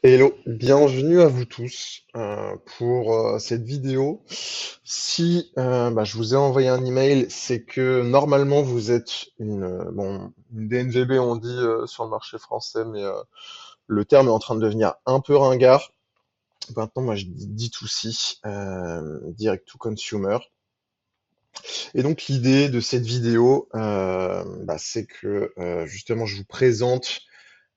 Hello, bienvenue à vous tous pour cette vidéo. Si je vous ai envoyé un email, c'est que normalement vous êtes une DNVB on dit sur le marché français, mais le terme est en train de devenir un peu ringard. Maintenant, moi je dis D2C, Direct to Consumer. Et donc l'idée de cette vidéo, c'est que justement je vous présente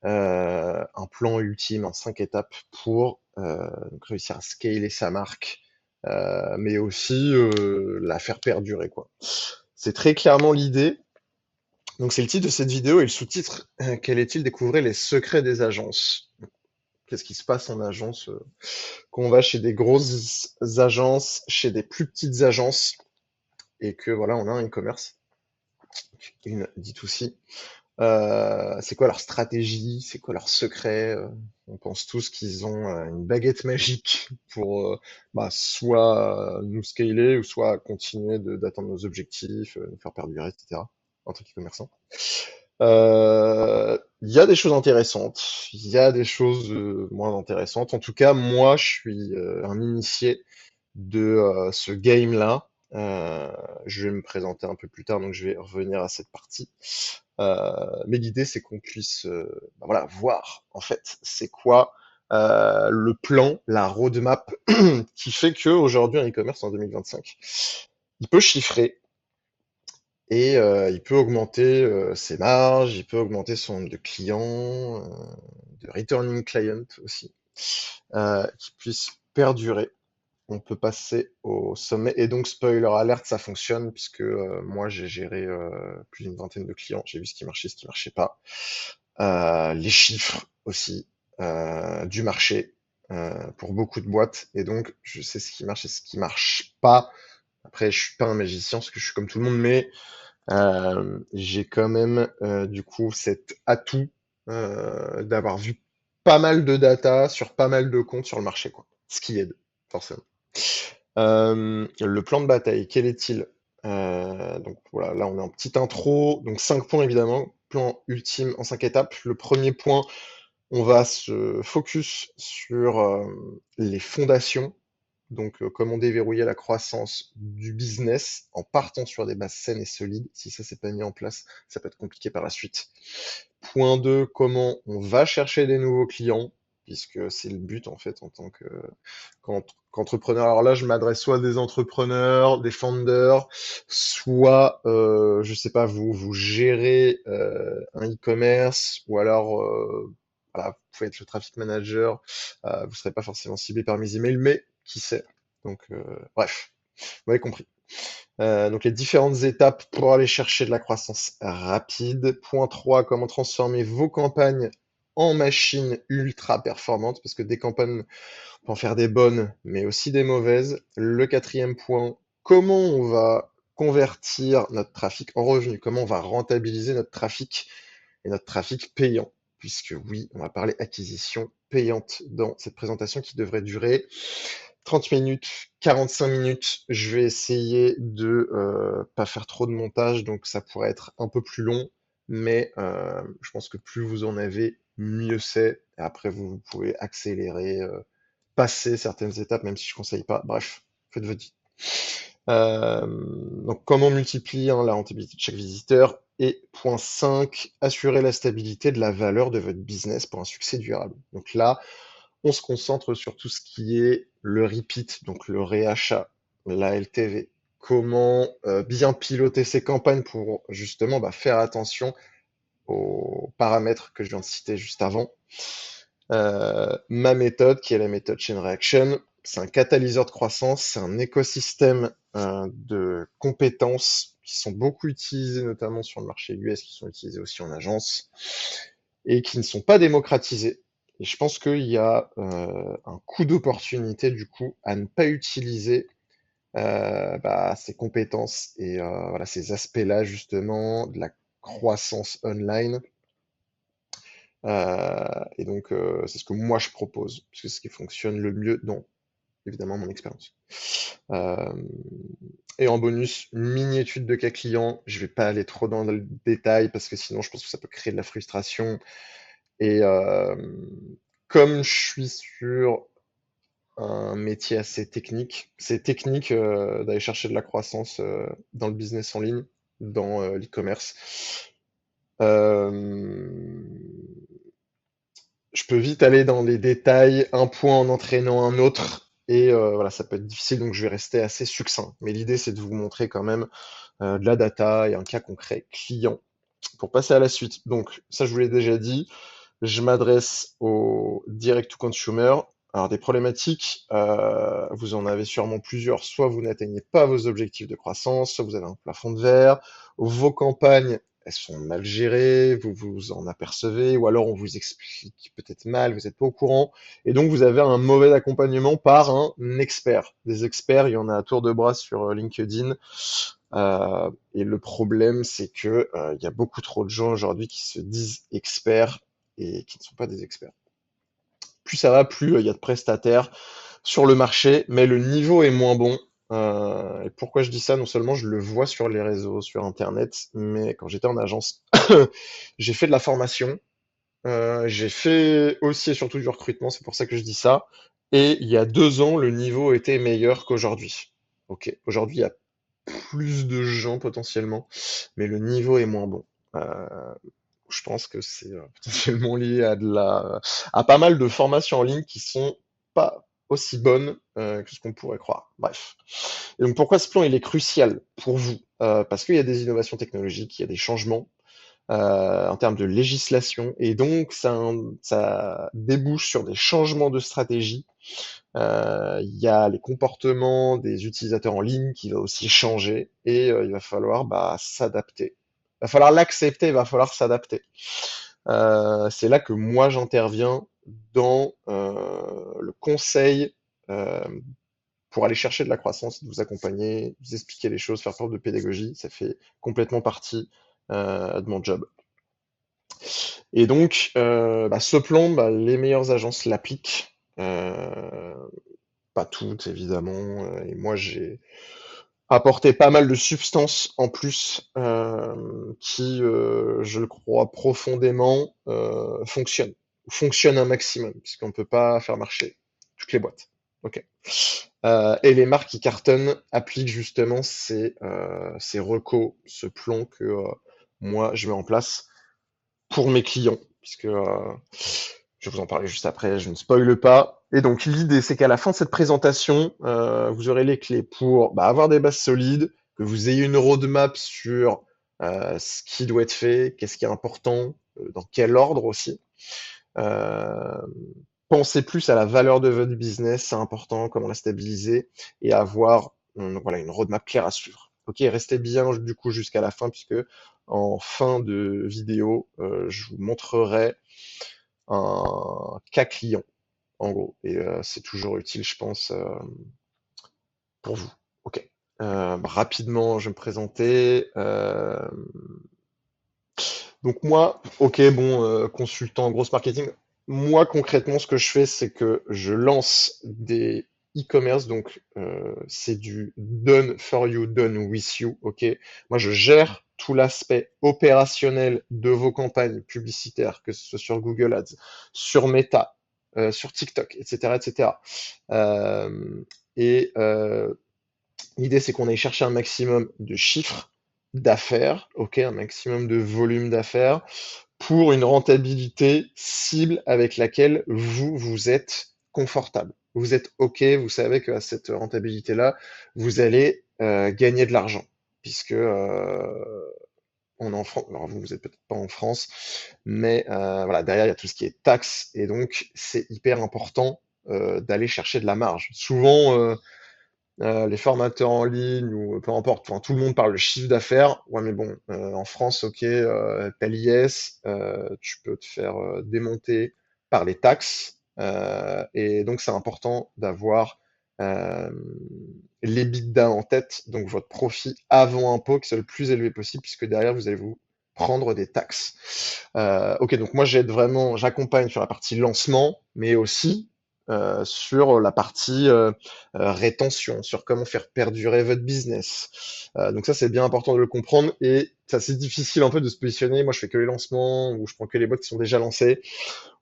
un plan ultime en 5 étapes pour donc réussir à scaler sa marque, mais aussi la faire perdurer, quoi. C'est très clairement l'idée. Donc c'est le titre de cette vidéo et le sous-titre, quel est-il? Découvrir les secrets des agences. Qu'est-ce qui se passe en agence quand on va chez des grosses agences, chez des plus petites agences, et que voilà, on a un e-commerce, une D2C. C'est quoi leur stratégie? C'est quoi leur secret? On pense tous qu'ils ont une baguette magique pour soit nous scaler ou soit continuer d'atteindre nos objectifs, nous faire perdurer, etc. En tant qu'e-commerçant. Il y a des choses intéressantes, il y a des choses moins intéressantes. En tout cas, moi, je suis un initié de ce game-là. Je vais me présenter un peu plus tard, donc je vais revenir à cette partie. Mais l'idée, c'est qu'on puisse voilà, voir, en fait, c'est quoi le plan, la roadmap qui fait qu'aujourd'hui, un e-commerce en 2025, il peut chiffrer et il peut augmenter ses marges, il peut augmenter son nombre de clients, de returning clients aussi, qui puisse perdurer. On peut passer au sommet. Et donc, spoiler alert, ça fonctionne, puisque moi, j'ai géré plus d'une vingtaine de clients. J'ai vu ce qui marchait pas. Les chiffres aussi du marché pour beaucoup de boîtes. Et donc, je sais ce qui marche et ce qui marche pas. Après, je suis pas un magicien, parce que je suis comme tout le monde, mais j'ai quand même, du coup, cet atout d'avoir vu pas mal de data sur pas mal de comptes sur le marché, quoi. Ce qui aide, forcément. Le plan de bataille, quel est-il? Donc voilà, là on est en petite intro, donc 5 points évidemment, plan ultime en 5 étapes. Le premier point, on va se focus sur les fondations, donc comment déverrouiller la croissance du business en partant sur des bases saines et solides. Si ça c'est pas mis en place, ça peut être compliqué par la suite. Point 2, comment on va chercher des nouveaux clients, puisque c'est le but en fait en tant qu'entrepreneur. Alors là, je m'adresse soit à des entrepreneurs, des founders, soit, je sais pas, vous gérez un e-commerce, ou alors, voilà, vous pouvez être le traffic manager, vous serez pas forcément ciblé par mes emails, mais qui sait. Donc, bref, vous avez compris. Donc les différentes étapes pour aller chercher de la croissance rapide. Point 3, comment transformer vos campagnes en machines ultra performantes, parce que des campagnes, on peut en faire des bonnes, mais aussi des mauvaises. Le quatrième point, comment on va convertir notre trafic en revenu, comment on va rentabiliser notre trafic et notre trafic payant, puisque oui, on va parler acquisition payante dans cette présentation qui devrait durer 30 minutes, 45 minutes. Je vais essayer de pas faire trop de montage, donc ça pourrait être un peu plus long, mais je pense que plus vous en avez, mieux c'est. Et après, vous pouvez accélérer, passer certaines étapes, même si je conseille pas. Bref, faites votre vie. Donc, comment multiplier la rentabilité de chaque visiteur? Et point 5, assurer la stabilité de la valeur de votre business pour un succès durable. Donc là, on se concentre sur tout ce qui est le repeat, donc le réachat, la LTV. Comment bien piloter ses campagnes pour justement faire attention aux paramètres que je viens de citer juste avant. Ma méthode, qui est la méthode Chain Reaction, c'est un catalyseur de croissance, c'est un écosystème de compétences qui sont beaucoup utilisées, notamment sur le marché US, qui sont utilisées aussi en agence, et qui ne sont pas démocratisées. Et je pense qu'il y a un coup d'opportunité, du coup, à ne pas utiliser ces compétences et voilà, ces aspects-là, justement, de la croissance online. Et donc, c'est ce que moi je propose, parce que c'est ce qui fonctionne le mieux dans, évidemment, mon expérience. Euh, et en bonus, mini-étude de cas client. Je vais pas aller trop dans le détail, parce que sinon, je pense que ça peut créer de la frustration. Et comme je suis sur un métier assez technique, c'est technique d'aller chercher de la croissance dans le business en ligne, dans l'e-commerce. Euh, je peux vite aller dans les détails, un point en entraînant un autre, et voilà, ça peut être difficile, donc je vais rester assez succinct. Mais l'idée, c'est de vous montrer quand même de la data et un cas concret client pour passer à la suite. Donc, ça, je vous l'ai déjà dit, je m'adresse au direct to consumer. Alors, des problématiques, vous en avez sûrement plusieurs. Soit vous n'atteignez pas vos objectifs de croissance, soit vous avez un plafond de verre, vos campagnes, elles sont mal gérées, vous vous en apercevez, ou alors on vous explique peut-être mal, vous n'êtes pas au courant, et donc vous avez un mauvais accompagnement par un expert. Des experts, il y en a à tour de bras sur LinkedIn. Et le problème, c'est que il y a beaucoup trop de gens aujourd'hui qui se disent experts et qui ne sont pas des experts. Plus ça va, plus il y a de prestataires sur le marché, mais le niveau est moins bon. Et pourquoi je dis ça? Non seulement je le vois sur les réseaux, sur Internet, mais quand j'étais en agence, j'ai fait de la formation, j'ai fait aussi et surtout du recrutement, c'est pour ça que je dis ça. Et il y a 2 ans, le niveau était meilleur qu'aujourd'hui. Ok, aujourd'hui, il y a plus de gens potentiellement, mais le niveau est moins bon. Euh, je pense que c'est potentiellement lié à pas mal de formations en ligne qui sont pas aussi bonnes que ce qu'on pourrait croire. Bref. Et donc pourquoi ce plan il est crucial pour vous? Parce qu'il y a des innovations technologiques, il y a des changements en termes de législation, et donc ça débouche sur des changements de stratégie. Il y a les comportements des utilisateurs en ligne qui va aussi changer, et il va falloir s'adapter. Il va falloir l'accepter, il va falloir s'adapter. C'est là que moi j'interviens dans le conseil pour aller chercher de la croissance, de vous accompagner, vous expliquer les choses, faire preuve de pédagogie. Ça fait complètement partie de mon job. Et donc, ce plan, les meilleures agences l'appliquent. Pas toutes, évidemment. Et moi, j'ai apporté pas mal de substances en plus qui, je le crois profondément, fonctionnent. Fonctionnent un maximum, puisqu'on ne peut pas faire marcher toutes les boîtes. Ok. Et les marques qui cartonnent appliquent justement ces recos, ce plan que moi, je mets en place pour mes clients, puisque je vais vous en parler juste après, je ne spoile pas. Et donc l'idée, c'est qu'à la fin de cette présentation, vous aurez les clés pour avoir des bases solides, que vous ayez une roadmap sur ce qui doit être fait, qu'est-ce qui est important, dans quel ordre aussi. Euh, Pensez plus à la valeur de votre business, c'est important, comment la stabiliser, et avoir voilà, une roadmap claire à suivre. Ok, restez bien du coup jusqu'à la fin, puisque en fin de vidéo, je vous montrerai un cas client, en gros. Et c'est toujours utile, je pense, pour vous. Ok. Rapidement, je vais me présenter. Donc moi, ok, bon, consultant grosse marketing. Moi, concrètement, ce que je fais, c'est que je lance des e-commerce, donc c'est du done for you, done with you, ok. Moi, je gère tout l'aspect opérationnel de vos campagnes publicitaires, que ce soit sur Google Ads, sur Meta, sur TikTok, etc., etc. Euh, et l'idée, c'est qu'on aille chercher un maximum de chiffres d'affaires, ok, un maximum de volume d'affaires pour une rentabilité cible avec laquelle vous êtes confortable. Vous êtes ok, vous savez qu'à cette rentabilité-là, vous allez gagner de l'argent, puisque on est en France. Alors vous êtes peut-être pas en France, mais voilà, derrière il y a tout ce qui est taxes, et donc c'est hyper important d'aller chercher de la marge. Souvent, les formateurs en ligne ou peu importe, enfin, tout le monde parle de chiffre d'affaires. Ouais, mais bon, en France, ok, t'as l'IS, tu peux te faire démonter par les taxes. Et donc, c'est important d'avoir euh, l'EBITDA en tête, donc votre profit avant impôt, qui soit le plus élevé possible, puisque derrière, vous allez vous prendre des taxes. Ok, donc moi, j'accompagne sur la partie lancement, mais aussi sur la partie rétention, sur comment faire perdurer votre business. Donc ça, c'est bien important de le comprendre, et ça, c'est difficile un peu de se positionner. Moi, je fais que les lancements ou je prends que les boîtes qui sont déjà lancées.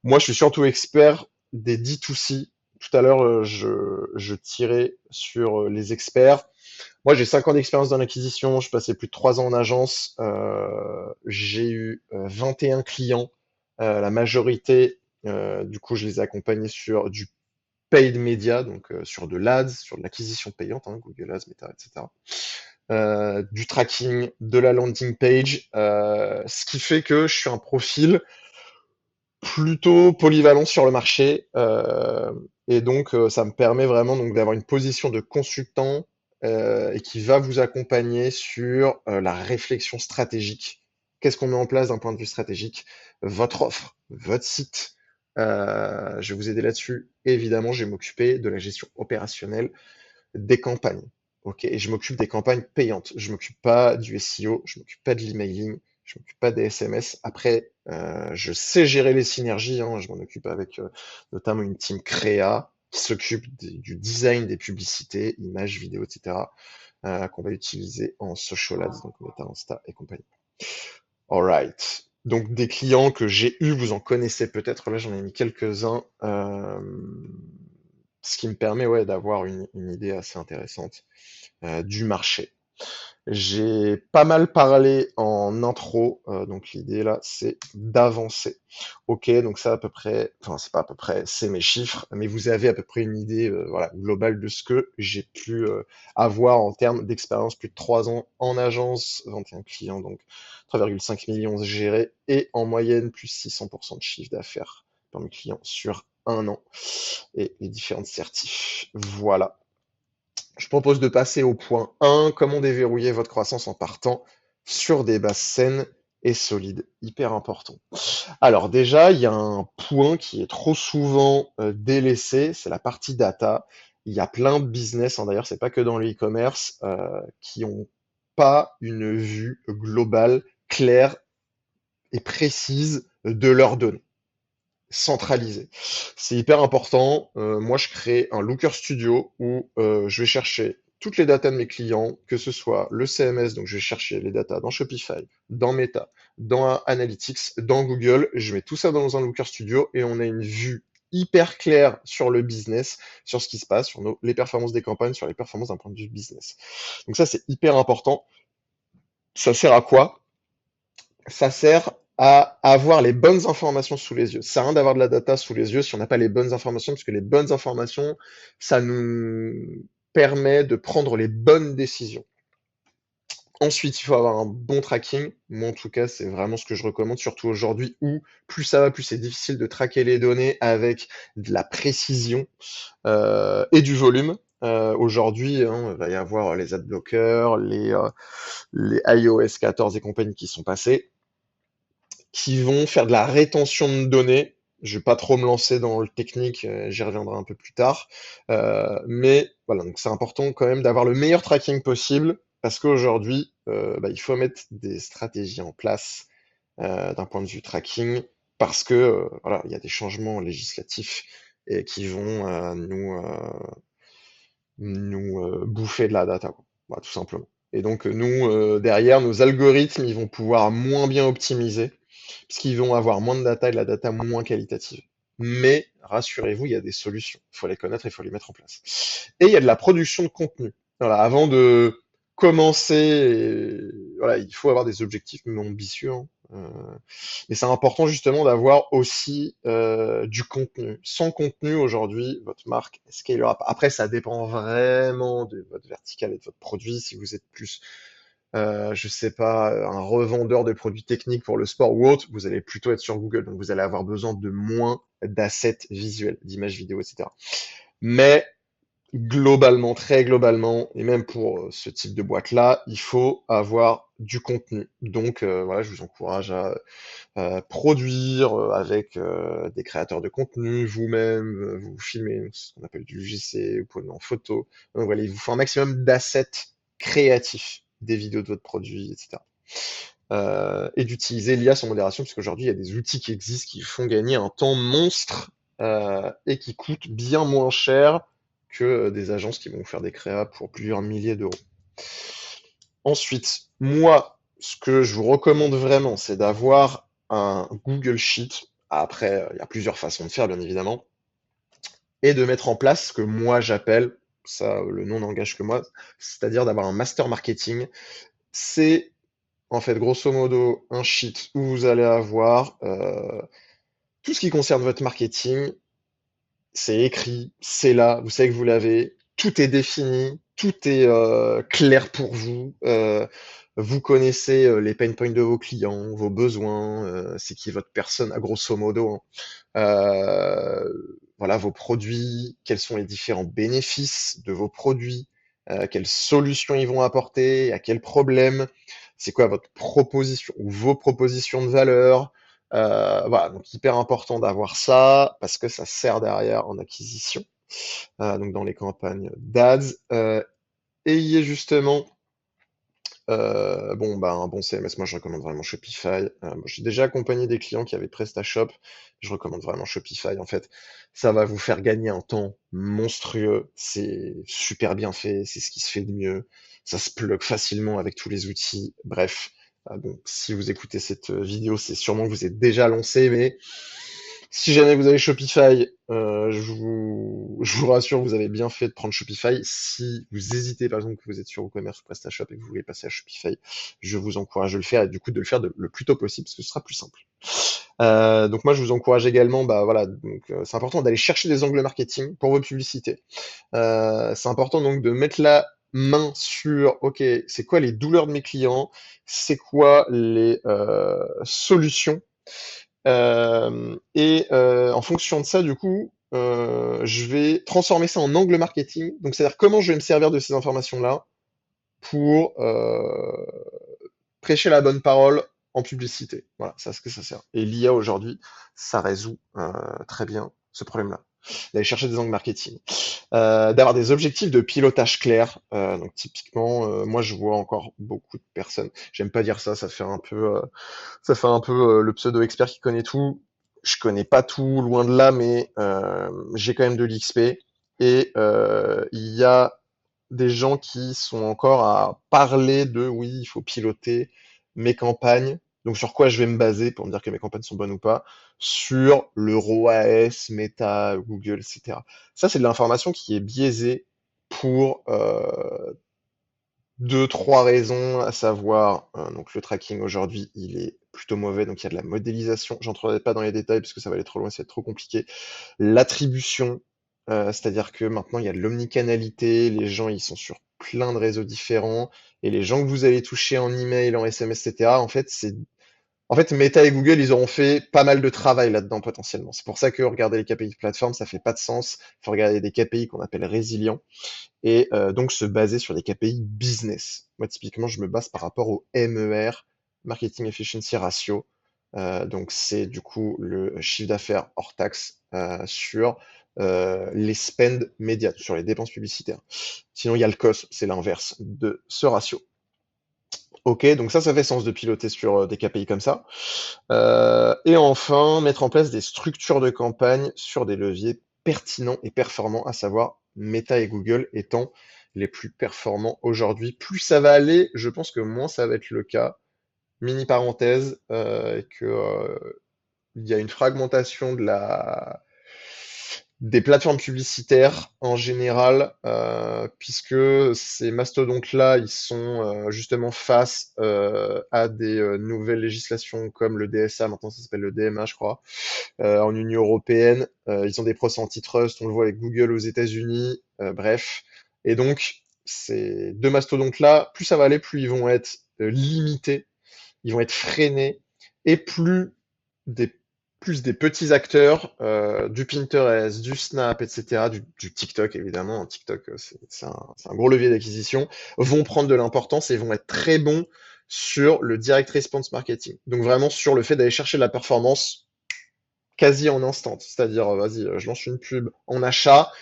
Moi, je suis surtout expert des D2C. Tout à l'heure, je tirais sur les experts. Moi, j'ai 5 ans d'expérience dans l'acquisition. Je passais plus de 3 ans en agence. J'ai eu 21 clients. La majorité, du coup, je les ai accompagnés sur du paid media, donc sur de l'ADS, sur de l'acquisition payante, hein, Google Ads, Meta, etc. Du tracking, de la landing page, ce qui fait que je suis un profil plutôt polyvalent sur le marché, et donc ça me permet vraiment donc d'avoir une position de consultant, et qui va vous accompagner sur la réflexion stratégique. Qu'est-ce qu'on met en place d'un point de vue stratégique? Votre offre, votre site. Je vais vous aider là-dessus. Évidemment, je vais m'occuper de la gestion opérationnelle des campagnes. Ok, et je m'occupe des campagnes payantes. Je m'occupe pas du SEO, je m'occupe pas de l'emailing, je m'occupe pas des SMS. Après, je sais gérer les synergies, hein. Je m'en occupe avec notamment une team créa qui s'occupe du design des publicités, images, vidéos, etc. Qu'on va utiliser en social ads, donc Meta, Insta et compagnie. Alright. Donc des clients que j'ai eus, vous en connaissez peut-être. Là, j'en ai mis quelques-uns. Ce qui me permet, ouais, d'avoir une idée assez intéressante du marché. J'ai pas mal parlé en intro, donc l'idée là, c'est d'avancer. Ok, donc ça à peu près, enfin c'est pas à peu près, c'est mes chiffres, mais vous avez à peu près une idée, voilà, globale de ce que j'ai pu avoir en termes d'expérience, plus de 3 ans en agence, 21 clients, donc 3,5 millions gérés, et en moyenne plus 600% de chiffre d'affaires par mes clients sur un an, et les différentes certifs. Voilà. Je propose de passer au point 1, comment déverrouiller votre croissance en partant sur des bases saines et solides. Hyper important. Alors déjà, il y a un point qui est trop souvent délaissé, c'est la partie data. Il y a plein de business, hein, d'ailleurs, c'est pas que dans le e-commerce, qui ont pas une vue globale, claire et précise de leurs données centralisé. C'est hyper important. Moi, je crée un Looker Studio où je vais chercher toutes les datas de mes clients, que ce soit le CMS, donc je vais chercher les datas dans Shopify, dans Meta, dans Analytics, dans Google. Je mets tout ça dans un Looker Studio et on a une vue hyper claire sur le business, sur ce qui se passe, sur les performances des campagnes, sur les performances d'un point de vue business. Donc ça, c'est hyper important. Ça sert à quoi? Ça sert à avoir les bonnes informations sous les yeux. Ça sert à rien d'avoir de la data sous les yeux si on n'a pas les bonnes informations, parce que les bonnes informations, ça nous permet de prendre les bonnes décisions. Ensuite, il faut avoir un bon tracking. Moi, en tout cas, c'est vraiment ce que je recommande, surtout aujourd'hui où plus ça va, plus c'est difficile de traquer les données avec de la précision et du volume. Aujourd'hui, hein, il va y avoir les adblockers, les iOS 14 et compagnie qui sont passés, qui vont faire de la rétention de données. Je vais pas trop me lancer dans le technique, j'y reviendrai un peu plus tard. Mais voilà, donc c'est important quand même d'avoir le meilleur tracking possible parce qu'aujourd'hui, bah, il faut mettre des stratégies en place d'un point de vue tracking parce que voilà, il y a des changements législatifs et qui vont nous bouffer de la data, quoi. Voilà, tout simplement. Et donc nous, derrière, nos algorithmes, ils vont pouvoir moins bien optimiser, puisqu'ils vont avoir moins de data et de la data moins qualitative. Mais rassurez-vous, il y a des solutions. Il faut les connaître et il faut les mettre en place. Et il y a de la production de contenu. Voilà, avant de commencer, voilà, il faut avoir des objectifs mais ambitieux, hein. Mais c'est important justement d'avoir aussi du contenu. Sans contenu aujourd'hui, votre marque scalera pas. Après, ça dépend vraiment de votre verticale et de votre produit. Si vous êtes plus, je sais pas, un revendeur de produits techniques pour le sport ou autre, vous allez plutôt être sur Google. Donc vous allez avoir besoin de moins d'assets visuels, d'images vidéo, etc. Mais globalement, très globalement, et même pour ce type de boîte-là, il faut avoir du contenu. Donc voilà, je vous encourage à produire avec des créateurs de contenu, vous-même, vous filmez ce qu'on appelle du JC, vous prenez en photo. Donc voilà, il vous faut un maximum d'assets créatifs, des vidéos de votre produit, etc. Et d'utiliser l'IA sans modération, parce qu'aujourd'hui, il y a des outils qui existent qui font gagner un temps monstre et qui coûtent bien moins cher que des agences qui vont faire des créas pour plusieurs milliers d'euros. Ensuite, moi, ce que je vous recommande vraiment, c'est d'avoir un Google Sheet. Après, il y a plusieurs façons de faire, bien évidemment. et de mettre en place ce que moi j'appelle, ça le nom n'engage que moi, c'est-à-dire d'avoir un master marketing. C'est en fait grosso modo un sheet où vous allez avoir tout ce qui concerne votre marketing, c'est écrit, c'est là, vous savez que vous l'avez, tout est défini, tout est clair pour vous. Vous connaissez les pain points de vos clients, vos besoins, c'est qui est votre personne, à grosso modo, hein. Voilà, vos produits, quels sont les différents bénéfices de vos produits, quelles solutions ils vont apporter, à quels problèmes, c'est quoi votre proposition ou vos propositions de valeur. Voilà, donc hyper important d'avoir ça parce que ça sert derrière en acquisition, donc dans les campagnes d'ADS. Ayez justement bon, bah, un bon CMS, moi je recommande vraiment Shopify. Moi, j'ai déjà accompagné des clients qui avaient PrestaShop. Je recommande vraiment Shopify. En fait, ça va vous faire gagner un temps monstrueux. C'est super bien fait. C'est ce qui se fait de mieux. Ça se plug facilement avec tous les outils. Bref, bon, si vous écoutez cette vidéo, c'est sûrement que vous êtes déjà lancé, mais si jamais vous avez Shopify, je vous rassure, vous avez bien fait de prendre Shopify. Si vous hésitez, par exemple, que vous êtes sur WooCommerce ou PrestaShop et que vous voulez passer à Shopify, je vous encourage de le faire et du coup de le faire le plus tôt possible parce que ce sera plus simple. Donc moi, je vous encourage également, bah voilà, donc c'est important d'aller chercher des angles marketing pour vos publicités. C'est important donc de mettre la main sur, ok, c'est quoi les douleurs de mes clients, c'est quoi les solutions en fonction de ça, du coup, je vais transformer ça en angle marketing. Donc, c'est-à-dire comment je vais me servir de ces informations-là pour prêcher la bonne parole en publicité. Voilà, c'est à ce que ça sert. Et l'IA aujourd'hui, ça résout très bien ce problème-là. D'aller chercher des angles marketing, d'avoir des objectifs de pilotage clairs. Donc typiquement, moi je vois encore beaucoup de personnes. J'aime pas dire ça, ça fait un peu le pseudo expert qui connaît tout. Je connais pas tout, loin de là, mais j'ai quand même de l'XP. Et il y a des gens qui sont encore à parler de oui, il faut piloter mes campagnes. Donc sur quoi je vais me baser pour me dire que mes campagnes sont bonnes ou pas? Sur le ROAS, Meta, Google, etc. Ça, c'est de l'information qui est biaisée pour deux, trois raisons, à savoir, donc le tracking aujourd'hui, il est plutôt mauvais, donc il y a de la modélisation. J'entrerai pas dans les détails parce que ça va aller trop loin, ça va être trop compliqué. L'attribution, c'est-à-dire que maintenant il y a de l'omnicanalité, les gens ils sont sur plein de réseaux différents, et les gens que vous allez toucher en email, en SMS, etc. En fait, Meta et Google, ils auront fait pas mal de travail là-dedans potentiellement. C'est pour ça que regarder les KPI de plateforme, ça fait pas de sens. Il faut regarder des KPI qu'on appelle résilients et donc se baser sur des KPI business. Moi, typiquement, je me base par rapport au MER, Marketing Efficiency Ratio. Donc, c'est du coup le chiffre d'affaires hors taxe sur les spend médias, sur les dépenses publicitaires. Sinon, il y a le cost, c'est l'inverse de ce ratio. Ok, donc ça fait sens de piloter sur des KPI comme ça. Et enfin, mettre en place des structures de campagne sur des leviers pertinents et performants, à savoir Meta et Google étant les plus performants aujourd'hui. Plus ça va aller, je pense que moins ça va être le cas. Mini parenthèse, il y a une fragmentation des plateformes publicitaires en général, puisque ces mastodontes-là, ils sont justement face à des nouvelles législations comme le DSA, maintenant ça s'appelle le DMA, je crois, en Union européenne. Ils ont des procès antitrust, on le voit avec Google aux États-Unis, bref. Et donc, ces deux mastodontes-là, plus ça va aller, plus ils vont être limités, ils vont être freinés, et des, plus des petits acteurs, du Pinterest, du Snap, etc., du TikTok évidemment, TikTok c'est un gros levier d'acquisition, vont prendre de l'importance et vont être très bons sur le direct response marketing. Donc vraiment sur le fait d'aller chercher de la performance quasi en instant. C'est-à-dire, vas-y, je lance une pub en achat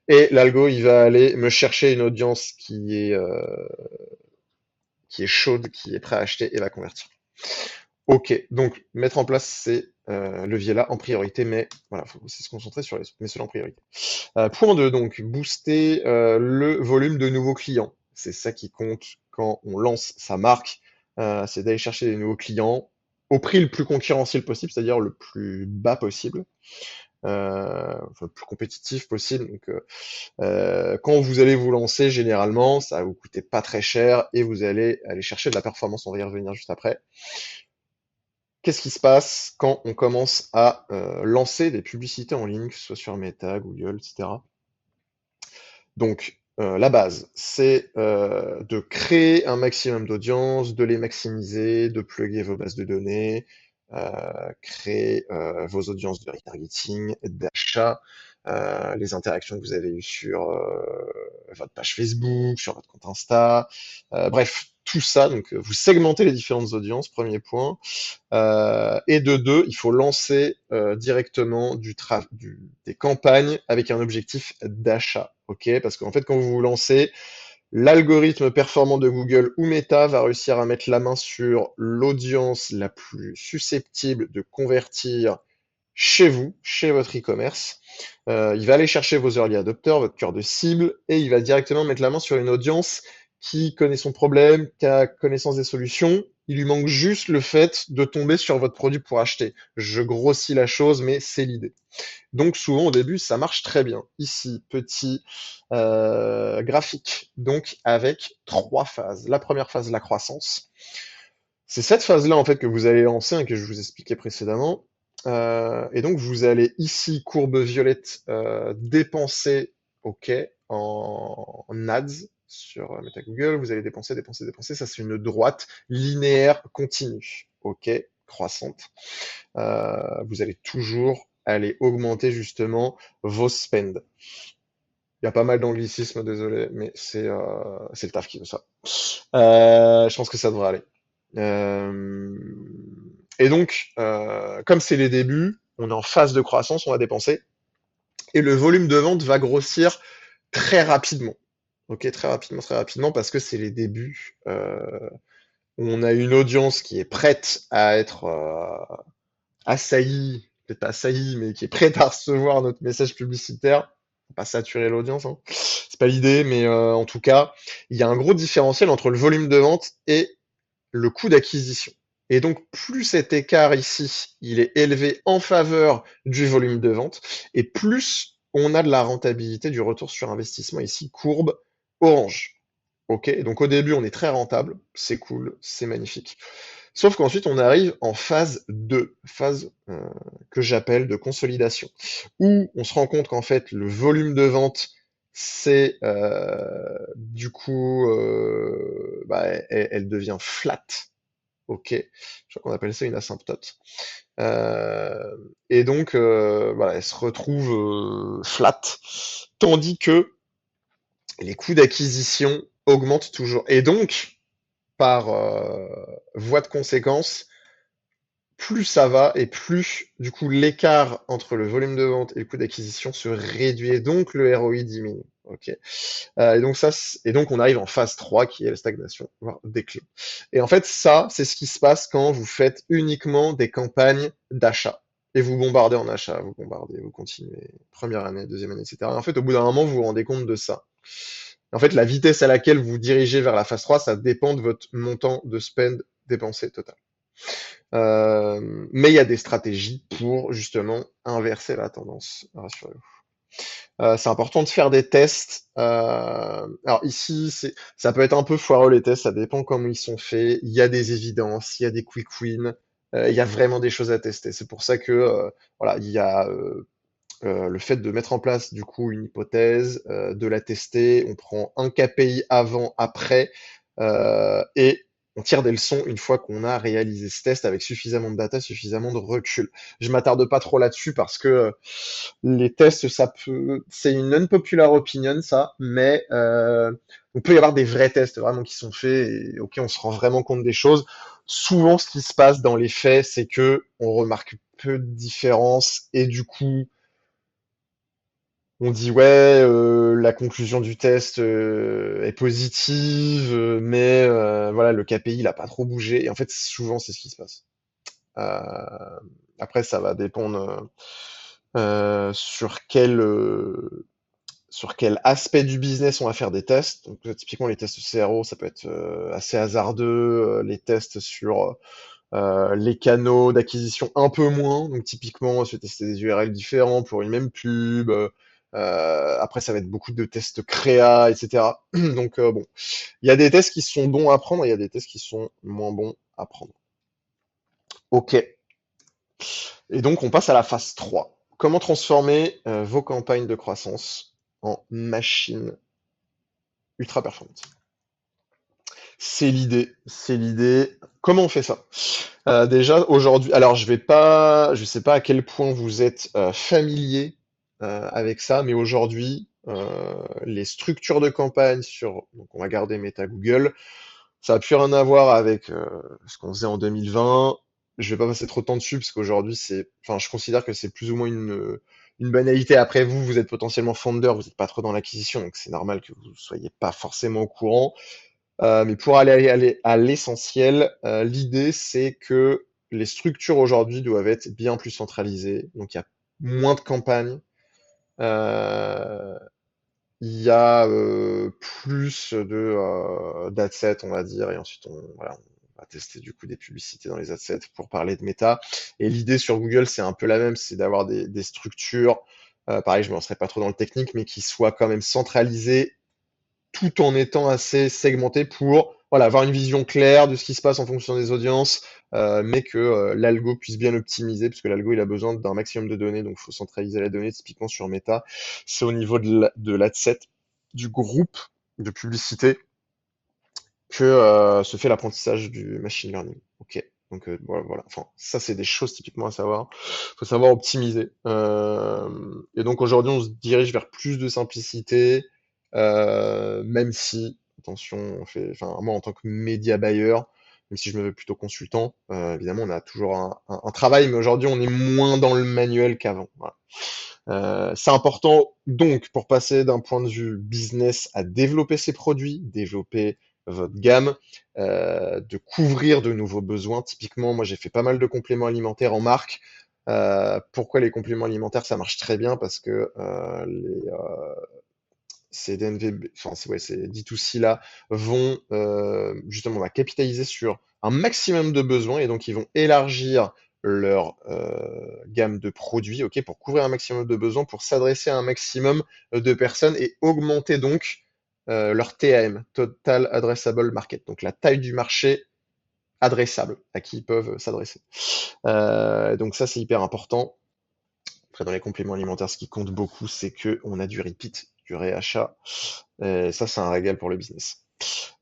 et l'algo, il va aller me chercher une audience qui est chaude, qui est prête à acheter et va convertir. Ok, donc mettre en place ces leviers-là en priorité, mais voilà, faut aussi se concentrer sur mais cela en priorité. Point 2, donc, booster le volume de nouveaux clients. C'est ça qui compte quand on lance sa marque, c'est d'aller chercher des nouveaux clients au prix le plus concurrentiel possible, c'est-à-dire le plus bas possible. enfin, le plus compétitif possible. Donc, quand vous allez vous lancer, généralement, ça va vous coûter pas très cher et vous allez aller chercher de la performance. On va y revenir juste après. Qu'est-ce qui se passe quand on commence à lancer des publicités en ligne, que ce soit sur Meta, Google, etc. Donc, la base, c'est de créer un maximum d'audience, de les maximiser, de plugger vos bases de données, créer vos audiences de retargeting, d'achat, les interactions que vous avez eues sur votre page Facebook, sur votre compte Insta, bref, tout ça. Donc, vous segmentez les différentes audiences, premier point. Et de deux, il faut lancer directement des campagnes avec un objectif d'achat, ok? Parce qu'en fait, quand vous vous lancez, l'algorithme performant de Google ou Meta va réussir à mettre la main sur l'audience la plus susceptible de convertir chez vous, chez votre e-commerce. Il va aller chercher vos early adopters, votre cœur de cible, et il va directement mettre la main sur une audience qui connaît son problème, qui a connaissance des solutions. Il lui manque juste le fait de tomber sur votre produit pour acheter. Je grossis la chose, mais c'est l'idée. Donc souvent au début, ça marche très bien. Ici, petit graphique, donc avec trois phases. La première phase, la croissance. C'est cette phase-là en fait que vous allez lancer, hein, que je vous expliquais précédemment. Et donc vous allez ici, courbe violette, dépenser, ok, en ads sur Meta Google. Vous allez dépenser, dépenser, dépenser. Ça c'est une droite linéaire continue, ok, croissante. Vous allez toujours aller augmenter justement vos spends. Il y a pas mal d'anglicisme, désolé, mais c'est le taf qui veut ça. Je pense que ça devrait aller. Euh, et donc, comme c'est les débuts, on est en phase de croissance, on va dépenser, et le volume de vente va grossir très rapidement. Ok, très rapidement, parce que c'est les débuts. On a une audience qui est prête à être assaillie, peut-être pas assaillie, mais qui est prête à recevoir notre message publicitaire. Pas saturer l'audience, hein. C'est pas l'idée, mais en tout cas, il y a un gros différentiel entre le volume de vente et le coût d'acquisition. Et donc, plus cet écart ici, il est élevé en faveur du volume de vente, et plus on a de la rentabilité du retour sur investissement ici, courbe orange. Ok, donc au début, on est très rentable, c'est cool, c'est magnifique. Sauf qu'ensuite, on arrive en phase 2, phase que j'appelle de consolidation, où on se rend compte qu'en fait, le volume de vente, c'est du coup, elle devient flat. Ok, je crois qu'on appelle ça une asymptote. Et donc, voilà, elle se retrouve flat, tandis que les coûts d'acquisition augmentent toujours. Et donc, par voie de conséquence, plus ça va et plus, du coup, l'écart entre le volume de vente et le coût d'acquisition se réduit et donc le ROI diminue. Ok. Et donc et donc on arrive en phase 3 qui est la stagnation, voire déclin. Et en fait, ça, c'est ce qui se passe quand vous faites uniquement des campagnes d'achat. Et vous bombardez en achat, vous bombardez, vous continuez, première année, deuxième année, etc. Et en fait, au bout d'un moment, vous vous rendez compte de ça. En fait, la vitesse à laquelle vous dirigez vers la phase 3, ça dépend de votre montant de spend dépensé total. Mais il y a des stratégies pour justement inverser la tendance, rassurez-vous. C'est important de faire des tests. Alors ici, ça peut être un peu foireux les tests, ça dépend comment ils sont faits. Il y a des évidences, il y a des quick wins, il y a vraiment des choses à tester. C'est pour ça que voilà, il y a le fait de mettre en place du coup une hypothèse, de la tester, on prend un KPI avant, après, et on tire des leçons une fois qu'on a réalisé ce test avec suffisamment de data, suffisamment de recul. Je m'attarde pas trop là-dessus parce que les tests, c'est une unpopular opinion ça, mais on peut y avoir des vrais tests vraiment qui sont faits et ok, on se rend vraiment compte des choses. Souvent, ce qui se passe dans les faits, c'est que on remarque peu de différences et du coup, on dit ouais, la conclusion du test est positive, mais voilà, le KPI il a pas trop bougé. Et en fait, souvent c'est ce qui se passe. Euh, Après, ça va dépendre sur quel aspect du business on va faire des tests. Donc, typiquement, les tests CRO, ça peut être assez hasardeux. Les tests sur Les canaux d'acquisition un peu moins. Donc typiquement, se tester des URL différents pour une même pub. Après, ça va être beaucoup de tests créa, etc. Donc bon, il y a des tests qui sont bons à prendre et il y a des tests qui sont moins bons à prendre. Ok. Et donc, on passe à la phase 3. Comment transformer vos campagnes de croissance en machines ultra performantes? C'est l'idée, c'est l'idée. Comment on fait ça? Déjà aujourd'hui, alors je sais pas à quel point vous êtes familier avec ça, mais aujourd'hui, les structures de campagne donc on va garder Meta Google, ça a plus rien à voir avec ce qu'on faisait en 2020. Je vais pas passer trop de temps dessus parce qu'aujourd'hui enfin, je considère que c'est plus ou moins une banalité. Après vous êtes potentiellement founder, vous n'êtes pas trop dans l'acquisition, donc c'est normal que vous soyez pas forcément au courant. Mais pour aller à l'essentiel, l'idée c'est que les structures aujourd'hui doivent être bien plus centralisées. Donc il y a moins de campagnes, euh, il y a plus d'adsets, on va dire, et ensuite voilà, on va tester du coup des publicités dans les adsets pour parler de méta. Et l'idée sur Google, c'est un peu la même, c'est d'avoir des structures, pareil, je ne me lancerai pas trop dans le technique, mais qui soient quand même centralisées tout en étant assez segmenté pour voilà, avoir une vision claire de ce qui se passe en fonction des audiences, mais que l'algo puisse bien optimiser, parce que l'algo il a besoin d'un maximum de données, donc il faut centraliser la donnée. Typiquement sur Meta, c'est au niveau de l'adset, du groupe de publicité, que se fait l'apprentissage du machine learning. Ok. Donc voilà, enfin ça c'est des choses typiquement à savoir. Faut savoir optimiser. Et donc aujourd'hui on se dirige vers plus de simplicité, même si, attention, enfin moi en tant que média buyer, même si je me veux plutôt consultant, évidemment on a toujours un travail, mais aujourd'hui on est moins dans le manuel qu'avant. Voilà. C'est important donc pour passer d'un point de vue business à développer ses produits, développer votre gamme, de couvrir de nouveaux besoins. Typiquement, moi j'ai fait pas mal de compléments alimentaires en marque. Pourquoi les compléments alimentaires ça marche très bien? Parce que ces DNVB, enfin ces D2C là vont justement capitaliser sur un maximum de besoins et donc ils vont élargir leur gamme de produits, ok, pour couvrir un maximum de besoins, pour s'adresser à un maximum de personnes et augmenter donc leur TAM, Total Addressable Market, donc la taille du marché adressable à qui ils peuvent s'adresser. Donc ça c'est hyper important. Après, dans les compléments alimentaires, ce qui compte beaucoup, c'est que on a du repeat, du réachat. Et ça, c'est un régal pour le business.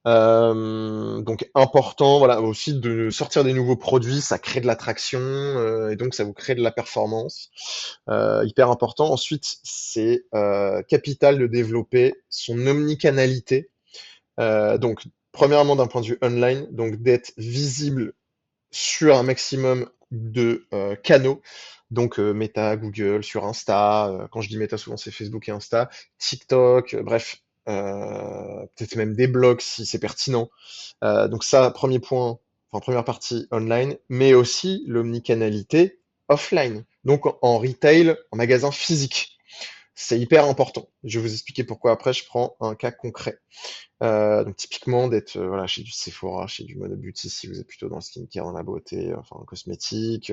Donc important, voilà, aussi de sortir des nouveaux produits, ça crée de l'attraction et donc ça vous crée de la performance. Hyper important. Ensuite, c'est capital de développer son omnicanalité. Donc, premièrement, d'un point de vue online, donc d'être visible sur un maximum de canaux. Donc Meta, Google, sur Insta. Quand je dis Meta, souvent c'est Facebook et Insta. TikTok, bref, peut-être même des blogs si c'est pertinent. Donc ça, premier point, enfin première partie online, mais aussi l'omnicanalité offline. Donc en retail, en magasin physique. C'est hyper important. Je vais vous expliquer pourquoi après. Je prends un cas concret. Donc typiquement d'être voilà, chez du Sephora, chez du Mono Beauty si vous êtes plutôt dans le skincare, dans la beauté, enfin cosmétique,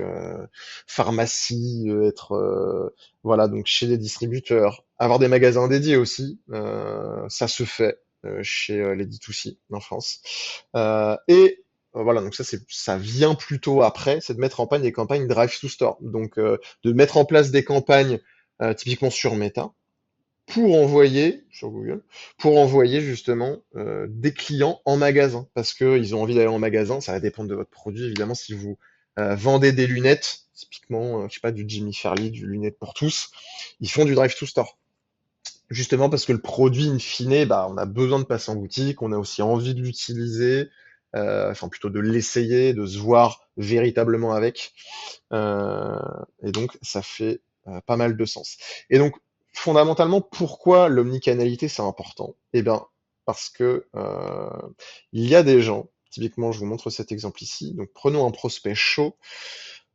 pharmacie, être voilà, donc chez des distributeurs, avoir des magasins dédiés aussi, ça se fait chez les D2C en France. Et voilà, donc ça vient plutôt après, c'est de mettre en place des campagnes drive to store, donc de mettre en place des campagnes typiquement sur Meta pour envoyer sur Google, pour envoyer justement des clients en magasin, parce qu'ils ont envie d'aller en magasin. Ça va dépendre de votre produit, évidemment. Si vous vendez des lunettes, typiquement, je sais pas, du Jimmy Fairly, du lunettes pour tous, ils font du drive to store. Justement parce que le produit, in fine, bah, on a besoin de passer en boutique, on a aussi envie de l'utiliser, enfin plutôt de l'essayer, de se voir véritablement avec. Euh, et donc, ça fait pas mal de sens. Et donc, fondamentalement, pourquoi l'omnicanalité, c'est important? Eh bien, parce que il y a des gens, typiquement, je vous montre cet exemple ici. Donc, prenons un prospect chaud.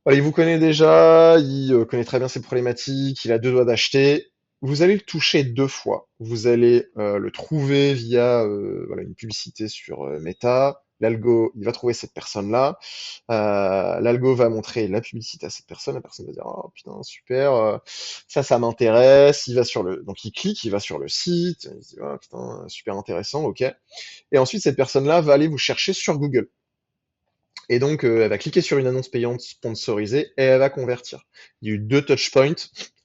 Voilà, il vous connaît déjà, il connaît très bien ses problématiques, il a deux doigts d'acheter. Vous allez le toucher deux fois. Vous allez le trouver via voilà, une publicité sur Meta, L'algo, il va trouver cette personne-là. L'algo va montrer la publicité à cette personne. La personne va dire, oh putain, super, ça m'intéresse. Il va sur le, donc il clique, il va sur le site. Il se dit, oh putain, super intéressant, ok. Et ensuite, cette personne-là va aller vous chercher sur Google. Et donc, elle va cliquer sur une annonce payante sponsorisée et elle va convertir. Il y a eu 2 touchpoints.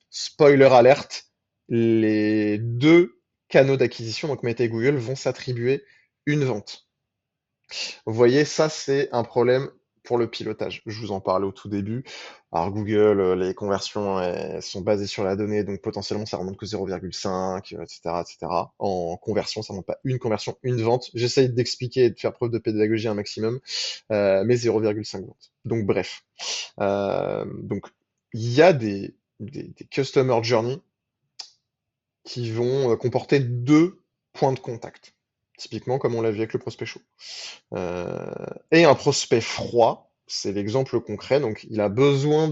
Spoiler alerte, les 2 canaux d'acquisition, donc Meta et Google, vont s'attribuer une vente. Vous voyez, ça, c'est un problème pour le pilotage. Je vous en parlais au tout début. Alors, Google, les conversions, elles sont basées sur la donnée, donc potentiellement, ça remonte que 0,5, etc., etc. En conversion, ça ne remonte pas une conversion, une vente. J'essaye d'expliquer et de faire preuve de pédagogie un maximum, mais 0,5 ventes. Donc, bref. Donc, il y a des customer journey qui vont comporter 2 points de contact. Typiquement, comme on l'a vu avec le prospect chaud. Et un prospect froid, c'est l'exemple concret. Donc, il a besoin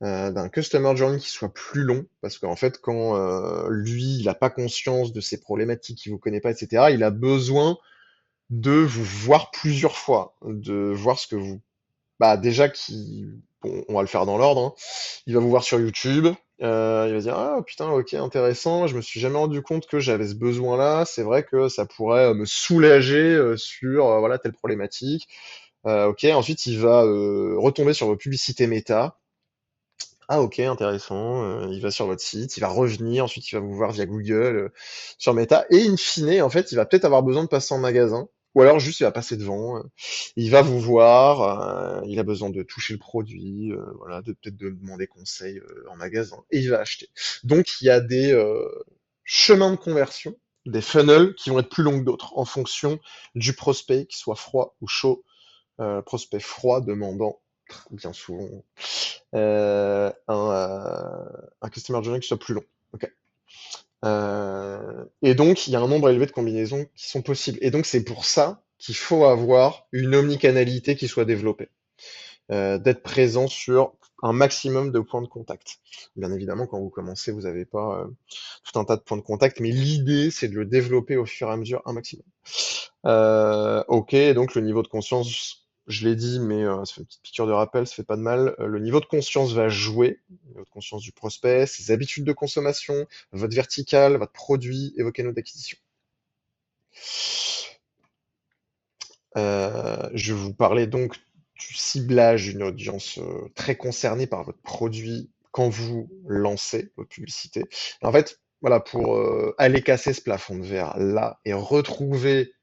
d'un customer journey qui soit plus long, parce qu'en fait, quand lui, il n'a pas conscience de ses problématiques, il vous connaît pas, etc., il a besoin de vous voir plusieurs fois, de voir ce que vous bah déjà qui bon, on va le faire dans l'ordre, hein. Il va vous voir sur YouTube, il va dire ah putain ok intéressant, je me suis jamais rendu compte que j'avais ce besoin-là. C'est vrai que ça pourrait me soulager sur voilà telle problématique. Ok, ensuite il va retomber sur vos publicités méta. Ah ok intéressant, il va sur votre site, il va revenir, ensuite il va vous voir via Google sur Meta et in fine en fait il va peut-être avoir besoin de passer en magasin ou alors juste il va passer devant, il va vous voir, il a besoin de toucher le produit, voilà, de peut-être de demander conseil en magasin et il va acheter. Donc il y a des chemins de conversion, des funnels qui vont être plus longs que d'autres en fonction du prospect, qu'il soit froid ou chaud. Prospect froid demandant bien souvent un customer journey qui soit plus long. Ok. Et donc, il y a un nombre élevé de combinaisons qui sont possibles. Et donc, c'est pour ça qu'il faut avoir une omnicanalité qui soit développée, d'être présent sur un maximum de points de contact. Bien évidemment, quand vous commencez, vous n'avez pas tout un tas de points de contact, mais l'idée, c'est de le développer au fur et à mesure un maximum. Ok, donc le niveau de conscience, je l'ai dit, mais ça fait une petite piqûre de rappel, ça fait pas de mal. Le niveau de conscience va jouer, le niveau de conscience du prospect, ses habitudes de consommation, votre verticale, votre produit et vos canaux d'acquisition. Je vais vous parler donc du ciblage d'une audience très concernée par votre produit quand vous lancez votre publicité. Et en fait, voilà, pour aller casser ce plafond de verre là et retrouver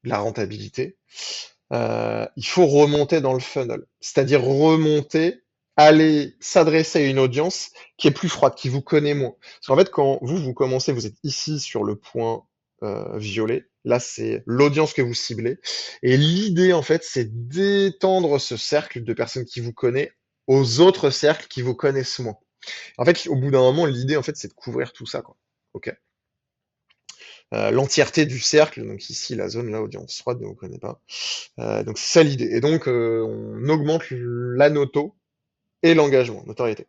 la rentabilité, il faut remonter dans le funnel. C'est-à-dire remonter, aller s'adresser à une audience qui est plus froide, qui vous connaît moins. Parce qu'en fait, quand vous commencez, vous êtes ici sur le point violet. Là, c'est l'audience que vous ciblez. Et l'idée, en fait, c'est d'étendre ce cercle de personnes qui vous connaissent aux autres cercles qui vous connaissent moins. En fait, au bout d'un moment, l'idée, en fait, c'est de couvrir tout ça, quoi. Ok. L'entièreté du cercle, donc ici la zone là audience froide, ne vous connaissez pas. Donc c'est ça l'idée. Et donc on augmente la noto et l'engagement, notoriété.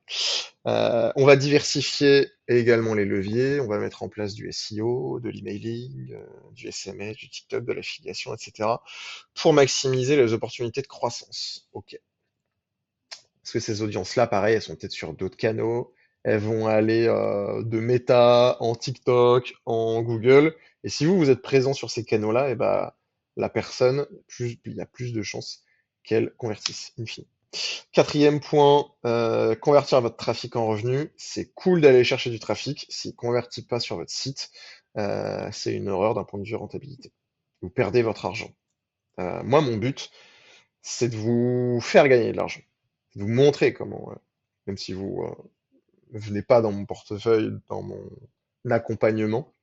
On va diversifier également les leviers, on va mettre en place du SEO, de l'emailing, du SMS, du TikTok, de l'affiliation, etc. pour maximiser les opportunités de croissance. Ok. Parce que ces audiences-là, pareil, elles sont peut-être sur d'autres canaux, elles vont aller de Meta en TikTok, en Google. Et si vous êtes présent sur ces canaux-là, et ben la personne, il y a plus de chances qu'elle convertisse, in fine. Quatrième point, convertir votre trafic en revenu. C'est cool d'aller chercher du trafic. S'il ne convertit pas sur votre site, c'est une horreur d'un point de vue rentabilité. Vous perdez votre argent. Moi, mon but, c'est de vous faire gagner de l'argent. C'est de vous montrer comment, même si vous venez pas dans mon portefeuille, dans mon accompagnement,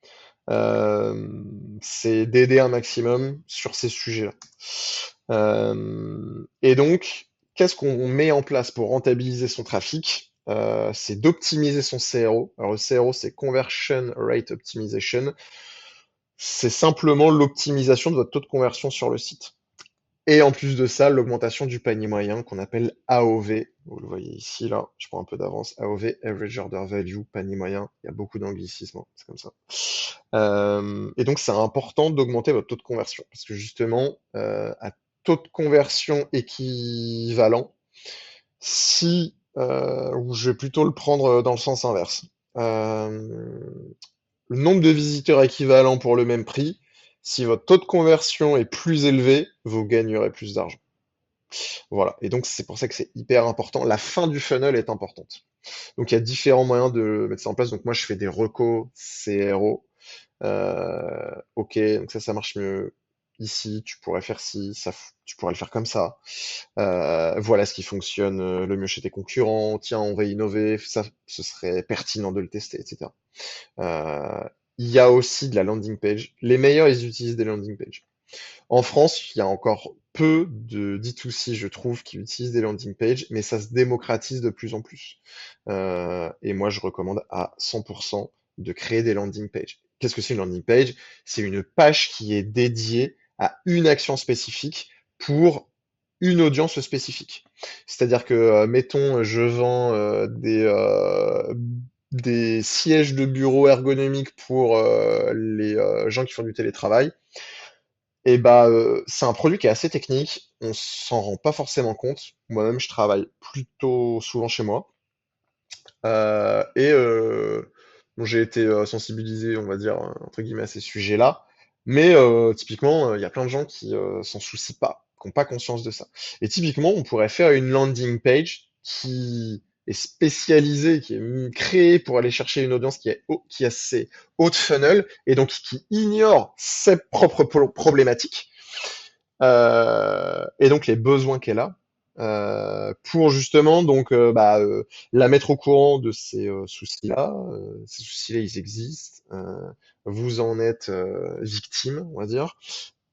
c'est d'aider un maximum sur ces sujets-là. Et donc, qu'est-ce qu'on met en place pour rentabiliser son trafic? C'est d'optimiser son CRO. Alors, le CRO, c'est Conversion Rate Optimization. C'est simplement l'optimisation de votre taux de conversion sur le site. Et en plus de ça, l'augmentation du panier moyen qu'on appelle AOV. Vous le voyez ici, là, je prends un peu d'avance. AOV, Average Order Value, panier moyen. Il y a beaucoup d'anglicismes, hein, c'est comme ça. Et donc, c'est important d'augmenter votre taux de conversion. Parce que justement, à taux de conversion équivalent, si, ou je vais plutôt le prendre dans le sens inverse. Euh, le nombre de visiteurs équivalent pour le même prix, si votre taux de conversion est plus élevé, vous gagnerez plus d'argent. Voilà. Et donc, c'est pour ça que c'est hyper important. La fin du funnel est importante. Donc, il y a différents moyens de mettre ça en place. Donc, moi, je fais des recos CRO. Ok, donc ça marche mieux. Ici, tu pourrais faire ci, ça, tu pourrais le faire comme ça. Voilà ce qui fonctionne le mieux chez tes concurrents. Tiens, on va innover. Ça, ce serait pertinent de le tester, etc. Euh, il y a aussi de la landing page. Les meilleurs, ils utilisent des landing pages. En France, il y a encore peu de D2C, je trouve, qui utilisent des landing pages, mais ça se démocratise de plus en plus. Et moi, je recommande à 100% de créer des landing pages. Qu'est-ce que c'est une landing page? C'est une page qui est dédiée à une action spécifique pour une audience spécifique. C'est-à-dire que, mettons, je vends des sièges de bureau ergonomiques pour les gens qui font du télétravail. Et bah, c'est un produit qui est assez technique, on s'en rend pas forcément compte. Moi-même, je travaille plutôt souvent chez moi. Bon, j'ai été sensibilisé, on va dire, entre guillemets, à ces sujets-là. Mais typiquement, il y a plein de gens qui s'en soucient pas, qui n'ont pas conscience de ça. Et typiquement, on pourrait faire une landing page qui est spécialisée, qui est créée pour aller chercher une audience qui a ses hautes funnel et donc qui ignore ses propres problématiques et donc les besoins qu'elle a pour justement donc la mettre au courant de ces soucis-là. Ces soucis-là, ils existent. Vous en êtes victime, on va dire.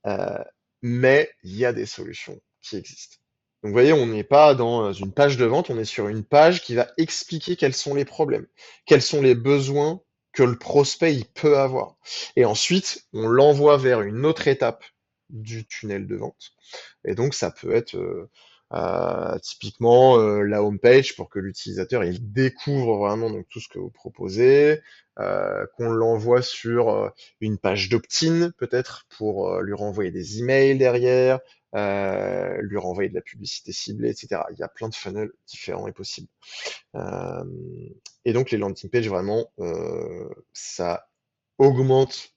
Euh, mais il y a des solutions qui existent. Donc vous voyez, on n'est pas dans une page de vente, on est sur une page qui va expliquer quels sont les problèmes, quels sont les besoins que le prospect il peut avoir. Et ensuite, on l'envoie vers une autre étape du tunnel de vente. Et donc ça peut être typiquement la home page pour que l'utilisateur il découvre vraiment donc tout ce que vous proposez, qu'on l'envoie sur une page d'opt-in peut-être pour lui renvoyer des emails derrière, lui renvoyer de la publicité ciblée, etc. Il y a plein de funnels différents et possibles. Euh, et donc les landing pages vraiment, ça augmente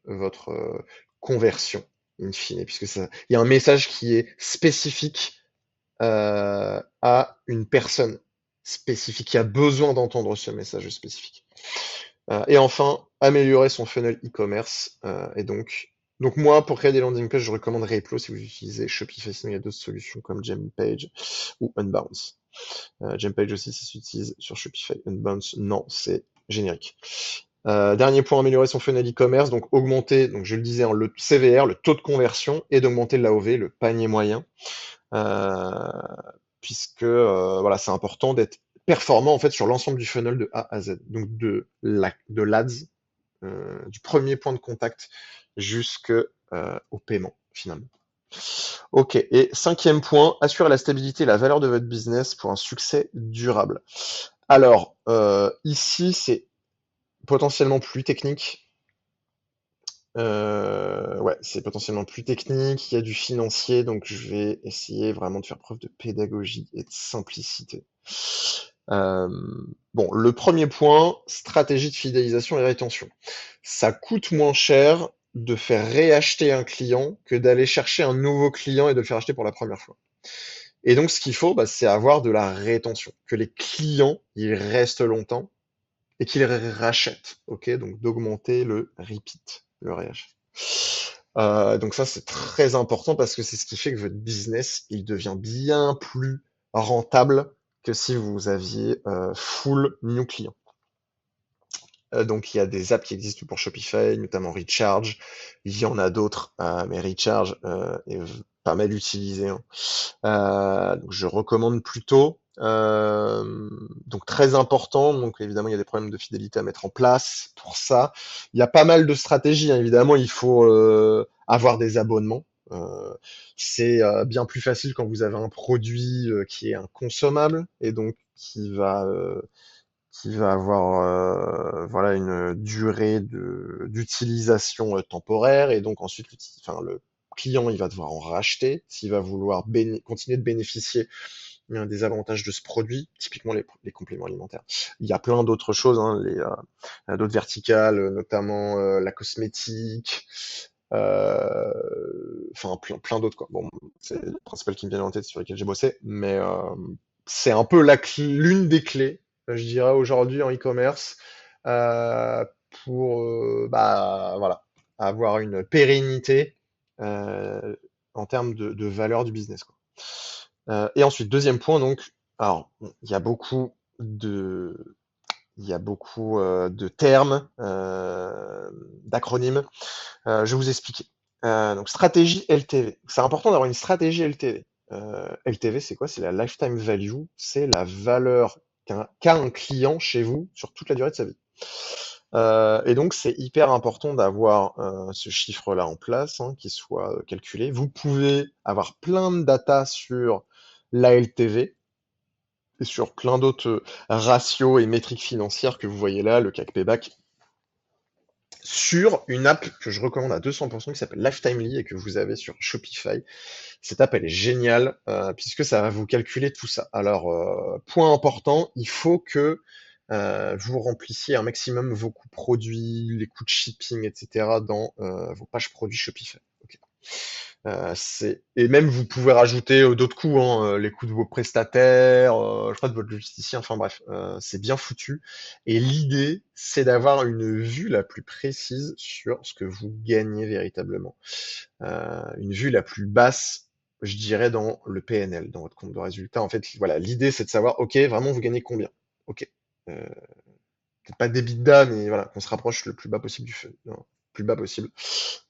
votre conversion in fine, puisque ça, il y a un message qui est spécifique à une personne spécifique qui a besoin d'entendre ce message spécifique. Et enfin, améliorer son funnel e-commerce. Donc moi, pour créer des landing pages, je recommande Replo si vous utilisez Shopify. Sinon, il y a d'autres solutions comme Gempage ou Unbounce. Gempage aussi, ça s'utilise sur Shopify. Unbounce, non, c'est générique. Dernier point, améliorer son funnel e-commerce, donc augmenter, donc je le disais, le CVR, le taux de conversion, et d'augmenter l'AOV, le panier moyen, euh, puisque voilà, c'est important d'être performant en fait sur l'ensemble du funnel de A à Z, donc de l'ADS, du premier point de contact jusqu'au paiement finalement. Ok, et cinquième point, assurer la stabilité et la valeur de votre business pour un succès durable. Alors, ici, c'est potentiellement plus technique. Ouais, c'est potentiellement plus technique, il y a du financier, donc je vais essayer vraiment de faire preuve de pédagogie et de simplicité. Euh, bon, le premier point, stratégie de fidélisation et rétention. Ça coûte moins cher de faire réacheter un client que d'aller chercher un nouveau client et de le faire acheter pour la première fois. Et donc, ce qu'il faut, c'est avoir de la rétention, que les clients, ils restent longtemps et qu'ils rachètent, ok? Donc, d'augmenter le repeat, le réachat. Donc ça, c'est très important parce que c'est ce qui fait que votre business, il devient bien plus rentable que si vous aviez full new client. Donc il y a des apps qui existent pour Shopify, notamment Recharge. Il y en a d'autres, mais Recharge est pas mal utilisé, hein. Donc je recommande plutôt. Donc très important. Donc évidemment, il y a des problèmes de fidélité à mettre en place pour ça. Il y a pas mal de stratégies, hein. Évidemment, il faut avoir des abonnements. C'est bien plus facile quand vous avez un produit qui est inconsommable et donc qui va avoir voilà une durée d'utilisation temporaire et donc ensuite enfin, le client il va devoir en racheter s'il va vouloir continuer de bénéficier des avantages de ce produit, typiquement les compléments alimentaires. Il y a plein d'autres choses, hein, d'autres verticales, notamment la cosmétique, enfin plein d'autres quoi. Bon, c'est le principal qui me vient en tête sur lesquels j'ai bossé, mais c'est un peu l'une des clés, je dirais aujourd'hui en e-commerce, euh, pour bah voilà avoir une pérennité euh, en termes de valeur du business quoi. Et ensuite deuxième point donc, alors bon, il y a beaucoup de termes, d'acronymes. Je vais vous expliquer. Donc, stratégie LTV. C'est important d'avoir une stratégie LTV. LTV, c'est quoi? C'est la lifetime value. C'est la valeur qu'a un client chez vous sur toute la durée de sa vie. Et donc, c'est hyper important d'avoir ce chiffre-là en place, hein, qui soit calculé. Vous pouvez avoir plein de data sur la LTV et sur plein d'autres ratios et métriques financières que vous voyez là, le CAC Payback, sur une app que je recommande à 200% qui s'appelle Lifetime.ly et que vous avez sur Shopify. Cette app, elle est géniale puisque ça va vous calculer tout ça. Alors, point important, il faut que vous remplissiez un maximum vos coûts produits, les coûts de shipping, etc. dans vos pages produits Shopify. Ok. Et même vous pouvez rajouter d'autres coûts, hein, les coûts de vos prestataires, je crois de votre logisticien, enfin bref, c'est bien foutu. Et l'idée, c'est d'avoir une vue la plus précise sur ce que vous gagnez véritablement. Une vue la plus basse, je dirais, dans le PNL, dans votre compte de résultat. En fait, voilà, l'idée, c'est de savoir, ok, vraiment, vous gagnez combien? Ok. Euh, Peut-être pas d'EBITDA, mais voilà, qu'on se rapproche le plus bas possible du feu, non, plus bas possible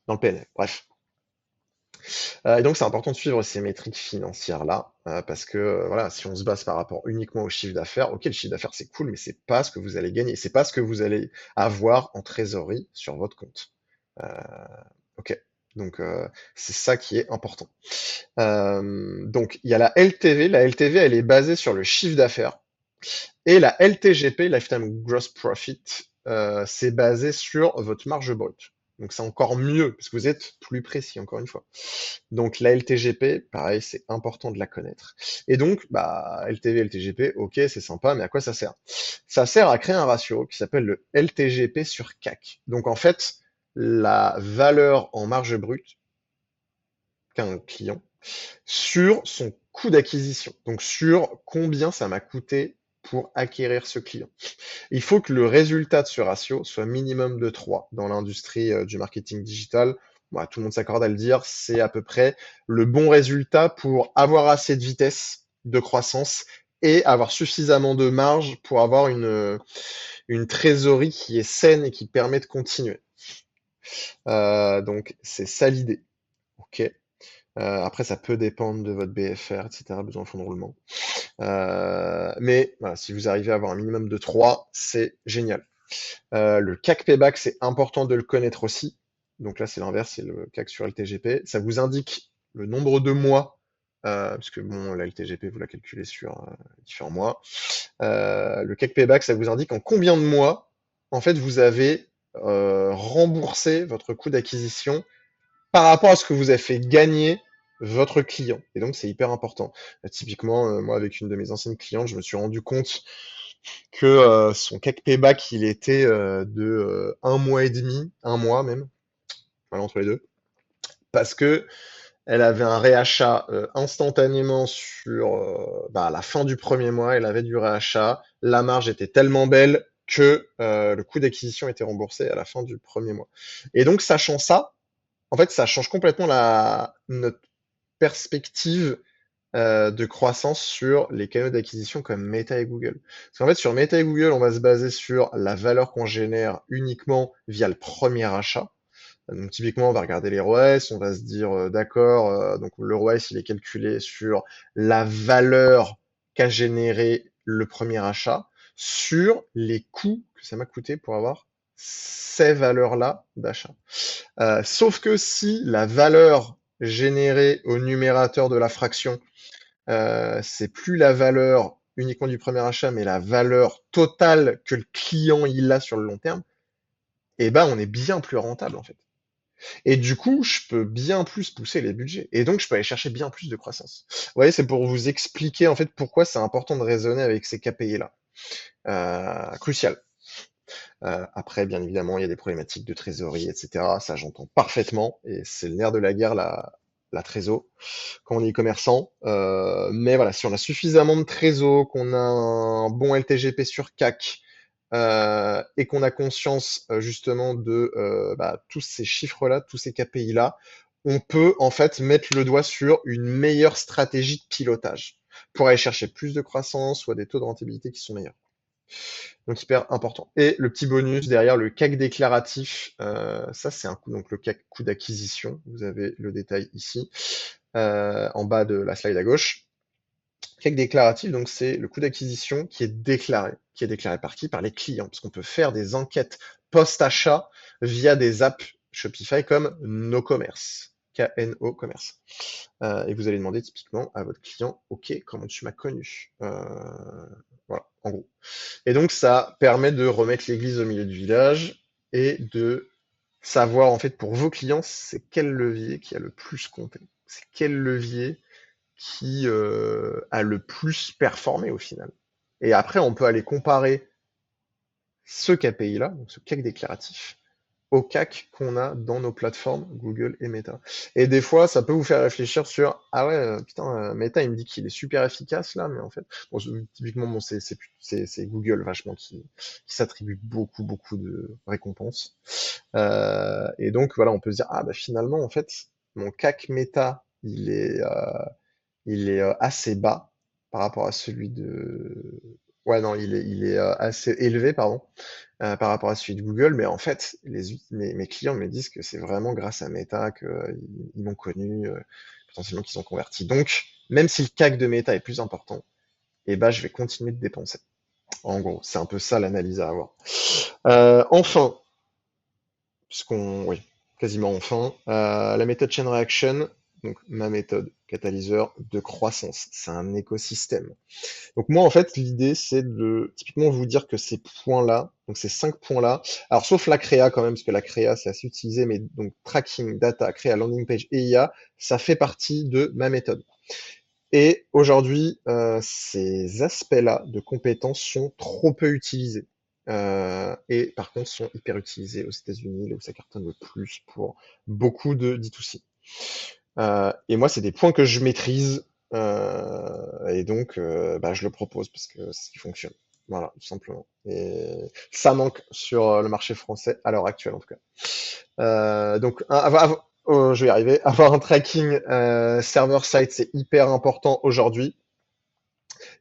dans le PNL. Bref. Et donc, c'est important de suivre ces métriques financières-là, parce que voilà, si on se base par rapport uniquement au chiffre d'affaires, ok, le chiffre d'affaires c'est cool, mais c'est pas ce que vous allez gagner, c'est pas ce que vous allez avoir en trésorerie sur votre compte. Euh, ok, donc c'est ça qui est important. Donc, il y a la LTV. La LTV, elle est basée sur le chiffre d'affaires, et la LTGP, Lifetime Gross Profit, c'est basé sur votre marge brute. Donc c'est encore mieux, parce que vous êtes plus précis, encore une fois. Donc la LTGP, pareil, c'est important de la connaître. Et donc, bah, LTV, LTGP, ok, c'est sympa, mais à quoi ça sert? Ça sert à créer un ratio qui s'appelle le LTGP sur CAC. Donc en fait, la valeur en marge brute qu'a un client sur son coût d'acquisition. Donc sur combien ça m'a coûté pour acquérir ce client. Il faut que le résultat de ce ratio soit minimum de 3 dans l'industrie du marketing digital. Bon, tout le monde s'accorde à le dire, c'est à peu près le bon résultat pour avoir assez de vitesse de croissance et avoir suffisamment de marge pour avoir une trésorerie qui est saine et qui permet de continuer. Donc c'est ça l'idée. Ok. Après, ça peut dépendre de votre BFR, etc., besoin de fonds de roulement. Mais voilà, si vous arrivez à avoir un minimum de 3, c'est génial. Le CAC Payback, c'est important de le connaître aussi. Donc là, c'est l'inverse, c'est le CAC sur LTGP. Ça vous indique le nombre de mois, parce que bon, la LTGP, vous la calculez sur différents mois. Le CAC Payback, ça vous indique en combien de mois, en fait, vous avez remboursé votre coût d'acquisition par rapport à ce que vous avez fait gagner votre client. Et donc, c'est hyper important. Typiquement, moi, avec une de mes anciennes clientes, je me suis rendu compte que son CAC payback, il était de 1 mois et demi, 1 mois même, voilà, entre les deux, parce que elle avait un réachat instantanément sur bah, à la fin du premier mois, elle avait du réachat, la marge était tellement belle que le coût d'acquisition était remboursé à la fin du premier mois. Et donc, sachant ça, en fait, ça change complètement notre perspective de croissance sur les canaux d'acquisition comme Meta et Google. Parce qu'en fait, sur Meta et Google, on va se baser sur la valeur qu'on génère uniquement via le premier achat. Donc typiquement, on va regarder les ROAS, on va se dire, d'accord, donc le ROAS, il est calculé sur la valeur qu'a généré le premier achat, sur les coûts que ça m'a coûté pour avoir ces valeurs-là d'achat. Sauf que si la valeur généré au numérateur de la fraction, c'est plus la valeur uniquement du premier achat, mais la valeur totale que le client il a sur le long terme, et ben on est bien plus rentable en fait. Et du coup, je peux bien plus pousser les budgets. Et donc, je peux aller chercher bien plus de croissance. Vous voyez, c'est pour vous expliquer en fait pourquoi c'est important de raisonner avec ces KPI-là. Crucial. Après, bien évidemment, il y a des problématiques de trésorerie, etc. Ça, j'entends parfaitement. Et c'est le nerf de la guerre, la trésor, quand on est commerçant. Mais voilà, si on a suffisamment de trésor, qu'on a un bon LTGP sur CAC, et qu'on a conscience justement de tous ces chiffres-là, tous ces KPI-là, on peut en fait mettre le doigt sur une meilleure stratégie de pilotage pour aller chercher plus de croissance ou à des taux de rentabilité qui sont meilleurs. Donc hyper important. Et le petit bonus derrière, le CAC déclaratif, ça c'est un coût, donc le CAC coût d'acquisition, vous avez le détail ici, en bas de la slide à gauche. CAC déclaratif, donc c'est le coût d'acquisition qui est déclaré. Qui est déclaré par qui? Par les clients, parce qu'on peut faire des enquêtes post-achat via des apps Shopify comme NoCommerce, KNO Commerce. Et vous allez demander typiquement à votre client, OK, comment tu m'as connu? Voilà, en gros. Et donc, ça permet de remettre l'église au milieu du village et de savoir, en fait, pour vos clients, c'est quel levier qui a le plus compté. C'est quel levier qui a le plus performé au final. Et après, on peut aller comparer ce KPI-là, donc ce CAC déclaratif, au CAC qu'on a dans nos plateformes Google et Meta. Et des fois, ça peut vous faire réfléchir sur ah ouais, putain, Meta, il me dit qu'il est super efficace là, mais en fait, bon, typiquement, bon, c'est Google vachement qui s'attribue beaucoup de récompenses. Et donc, voilà, on peut se dire ah bah finalement, en fait, mon CAC Meta, il est assez bas par rapport à celui de. Ouais, non, il est assez élevé, pardon, par rapport à celui de Google, mais en fait, mes clients me disent que c'est vraiment grâce à Meta qu'ils m'ont connu, potentiellement qu'ils ont converti. Donc, même si le CAC de Meta est plus important, eh ben, je vais continuer de dépenser. En gros, c'est un peu ça l'analyse à avoir. Enfin, oui, quasiment enfin, la méthode Chain Reaction, donc ma méthode catalyseur de croissance, c'est un écosystème. Donc moi, en fait, l'idée, c'est de typiquement vous dire que ces points-là, donc ces 5 points-là, alors sauf la créa quand même, parce que la créa, c'est assez utilisé, mais donc tracking, data, créa, landing page et IA, ça fait partie de ma méthode. Et aujourd'hui, ces aspects-là de compétences sont trop peu utilisés. Et par contre, sont hyper utilisés aux États-Unis, là où ça cartonne le plus pour beaucoup de D2C. Et moi, c'est des points que je maîtrise, et donc je le propose parce que c'est ce qui fonctionne. Voilà, tout simplement. Et ça manque sur le marché français à l'heure actuelle, en tout cas. Donc, je vais y arriver. Avoir un tracking server-side, c'est hyper important aujourd'hui.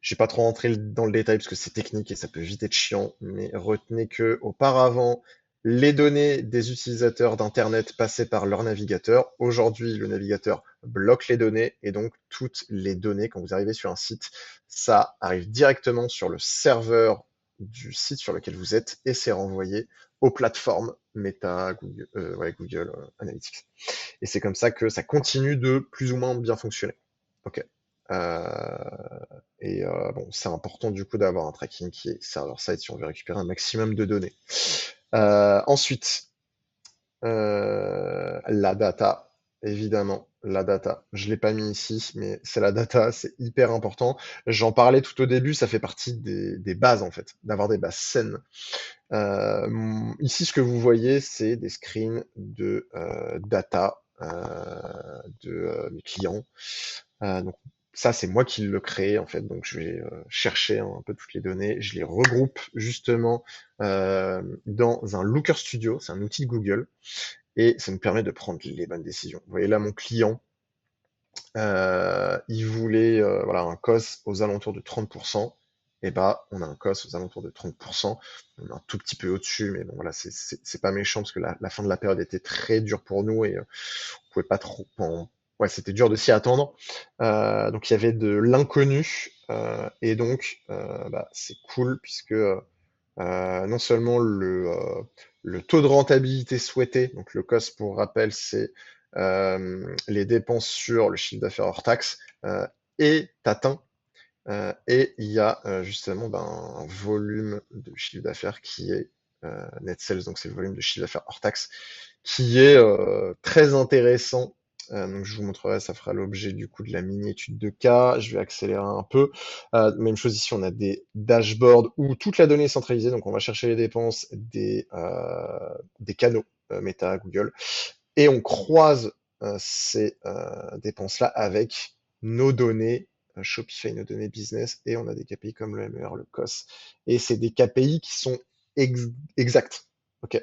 Je vais pas trop rentrer dans le détail parce que c'est technique et ça peut vite être chiant, mais retenez que auparavant, les données des utilisateurs d'Internet passaient par leur navigateur. Aujourd'hui, le navigateur bloque les données et donc toutes les données, quand vous arrivez sur un site, ça arrive directement sur le serveur du site sur lequel vous êtes et c'est renvoyé aux plateformes Meta, Google Analytics. Et c'est comme ça que ça continue de plus ou moins bien fonctionner. Ok. Bon, c'est important du coup d'avoir un tracking qui est server-side si on veut récupérer un maximum de données. Ensuite, la data, évidemment, la data. Je l'ai pas mis ici, mais c'est la data, c'est hyper important. J'en parlais tout au début, ça fait partie des bases en fait, d'avoir des bases saines. Ici, ce que vous voyez, c'est des screens de data de mes clients. Donc ça, c'est moi qui le crée en fait. Donc je vais chercher un peu toutes les données, je les regroupe justement dans un Looker Studio, c'est un outil de Google, et ça nous permet de prendre les bonnes décisions. Vous voyez là, mon client, il voulait voilà, un COS aux alentours de 30%. Et bah, on a un COS aux alentours de 30%. On est un tout petit peu au-dessus, mais bon, voilà, c'est pas méchant parce que la fin de la période était très dure pour nous et on pouvait pas trop. Ouais, c'était dur de s'y attendre. Donc il y avait de l'inconnu et donc c'est cool puisque non seulement le taux de rentabilité souhaité, donc le COS pour rappel, c'est les dépenses sur le chiffre d'affaires hors taxe, et t'atteins. Et il y a justement un volume de chiffre d'affaires qui est net sales, donc c'est le volume de chiffre d'affaires hors taxe, qui est très intéressant. Donc je vous montrerai, ça fera l'objet du coup de la mini-étude de cas. Je vais accélérer un peu. Même chose ici, on a des dashboards où toute la donnée est centralisée. Donc on va chercher les dépenses des canaux Meta, Google, et on croise ces dépenses-là avec nos données Shopify, nos données business, et on a des KPI comme le MER, le COS. Et c'est des KPI qui sont exacts. Ok.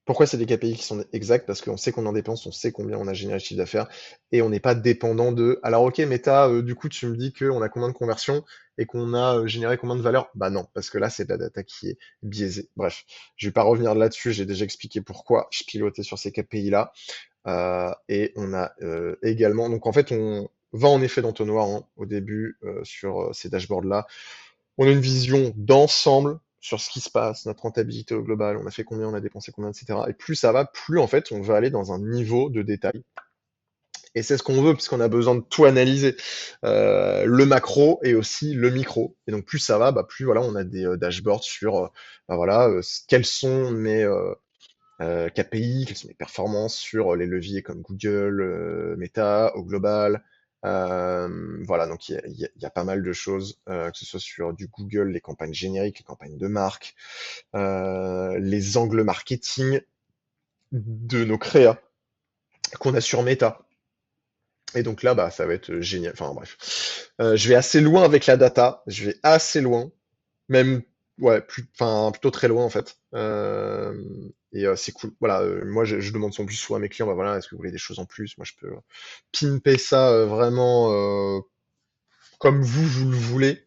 Pourquoi c'est des KPI qui sont exacts? Parce qu'on sait qu'on en dépense, on sait combien on a généré de chiffre d'affaires, et on n'est pas dépendant de. Alors ok, Meta, du coup, tu me dis qu'on a combien de conversions et qu'on a généré combien de valeur? Bah non, parce que là, c'est de la data qui est biaisée. Bref, je vais pas revenir là-dessus, j'ai déjà expliqué pourquoi je pilotais sur ces KPI-là. Et on a également, donc en fait, on va en effet d'entonnoir au début sur ces dashboards-là. On a une vision d'ensemble sur ce qui se passe, notre rentabilité au global, on a fait combien, on a dépensé combien, etc. Et plus ça va, plus en fait, on va aller dans un niveau de détail. Et c'est ce qu'on veut, puisqu'on a besoin de tout analyser, le macro et aussi le micro. Et donc plus ça va, plus voilà, on a des dashboards sur, voilà, quels sont mes KPI, quelles sont les performances sur les leviers comme Google, Meta, au global. Voilà, donc il y a pas mal de choses, que ce soit sur du Google, les campagnes génériques, les campagnes de marque, les angles marketing de nos créas qu'on a sur Meta. Et donc là, ça va être génial. Enfin bref, je vais assez loin avec la data, je vais assez loin. Même, ouais, enfin, plutôt très loin en fait. Et c'est cool. Voilà, moi je demande son plus souvent à mes clients, voilà, est-ce que vous voulez des choses en plus? Moi je peux pimper ça vraiment comme vous le voulez.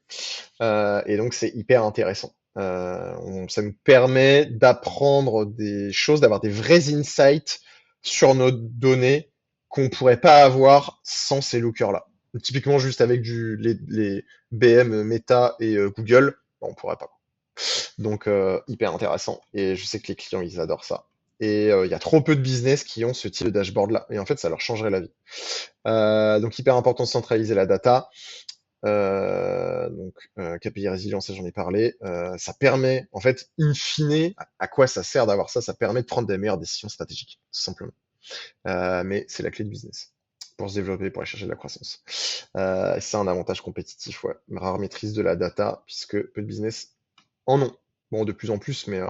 Et donc c'est hyper intéressant. Ça nous permet d'apprendre des choses, d'avoir des vrais insights sur nos données qu'on pourrait pas avoir sans ces lookers-là. Typiquement juste avec les BM, Meta et Google, on pourrait pas. Donc, hyper intéressant. Et je sais que les clients, ils adorent ça. Et il y a trop peu de business qui ont ce type de dashboard-là. Et en fait, ça leur changerait la vie. Donc, hyper important de centraliser la data. KPI résilience, ça j'en ai parlé. Ça permet, en fait, in fine, à quoi ça sert d'avoir ça? Ça permet de prendre des meilleures décisions stratégiques, tout simplement. Mais c'est la clé de business pour se développer, pour aller chercher de la croissance. C'est un avantage compétitif, ouais. Une rare maîtrise de la data, puisque peu de business en ont. Bon, de plus en plus, mais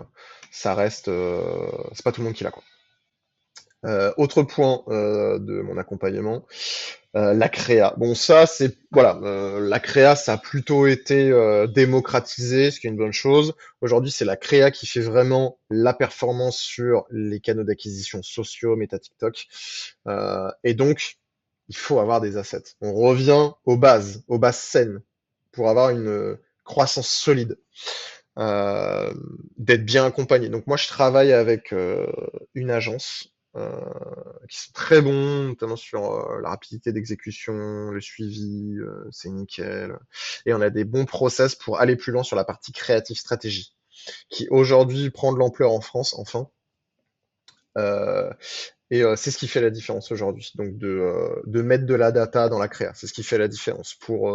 ça reste, c'est pas tout le monde qui l'a, quoi. Autre point de mon accompagnement, la créa. Bon, ça, c'est voilà, la créa, ça a plutôt été démocratisé, ce qui est une bonne chose. Aujourd'hui, c'est la créa qui fait vraiment la performance sur les canaux d'acquisition sociaux, Meta, TikTok. Et donc, il faut avoir des assets. On revient aux bases saines, pour avoir une croissance solide. D'être bien accompagné. Donc moi, je travaille avec une agence qui sont très bons, notamment sur la rapidité d'exécution, le suivi, c'est nickel. Et on a des bons process pour aller plus loin sur la partie créative stratégie, qui aujourd'hui prend de l'ampleur en France, enfin. Euh, et c'est ce qui fait la différence aujourd'hui. Donc de mettre de la data dans la créa, c'est ce qui fait la différence pour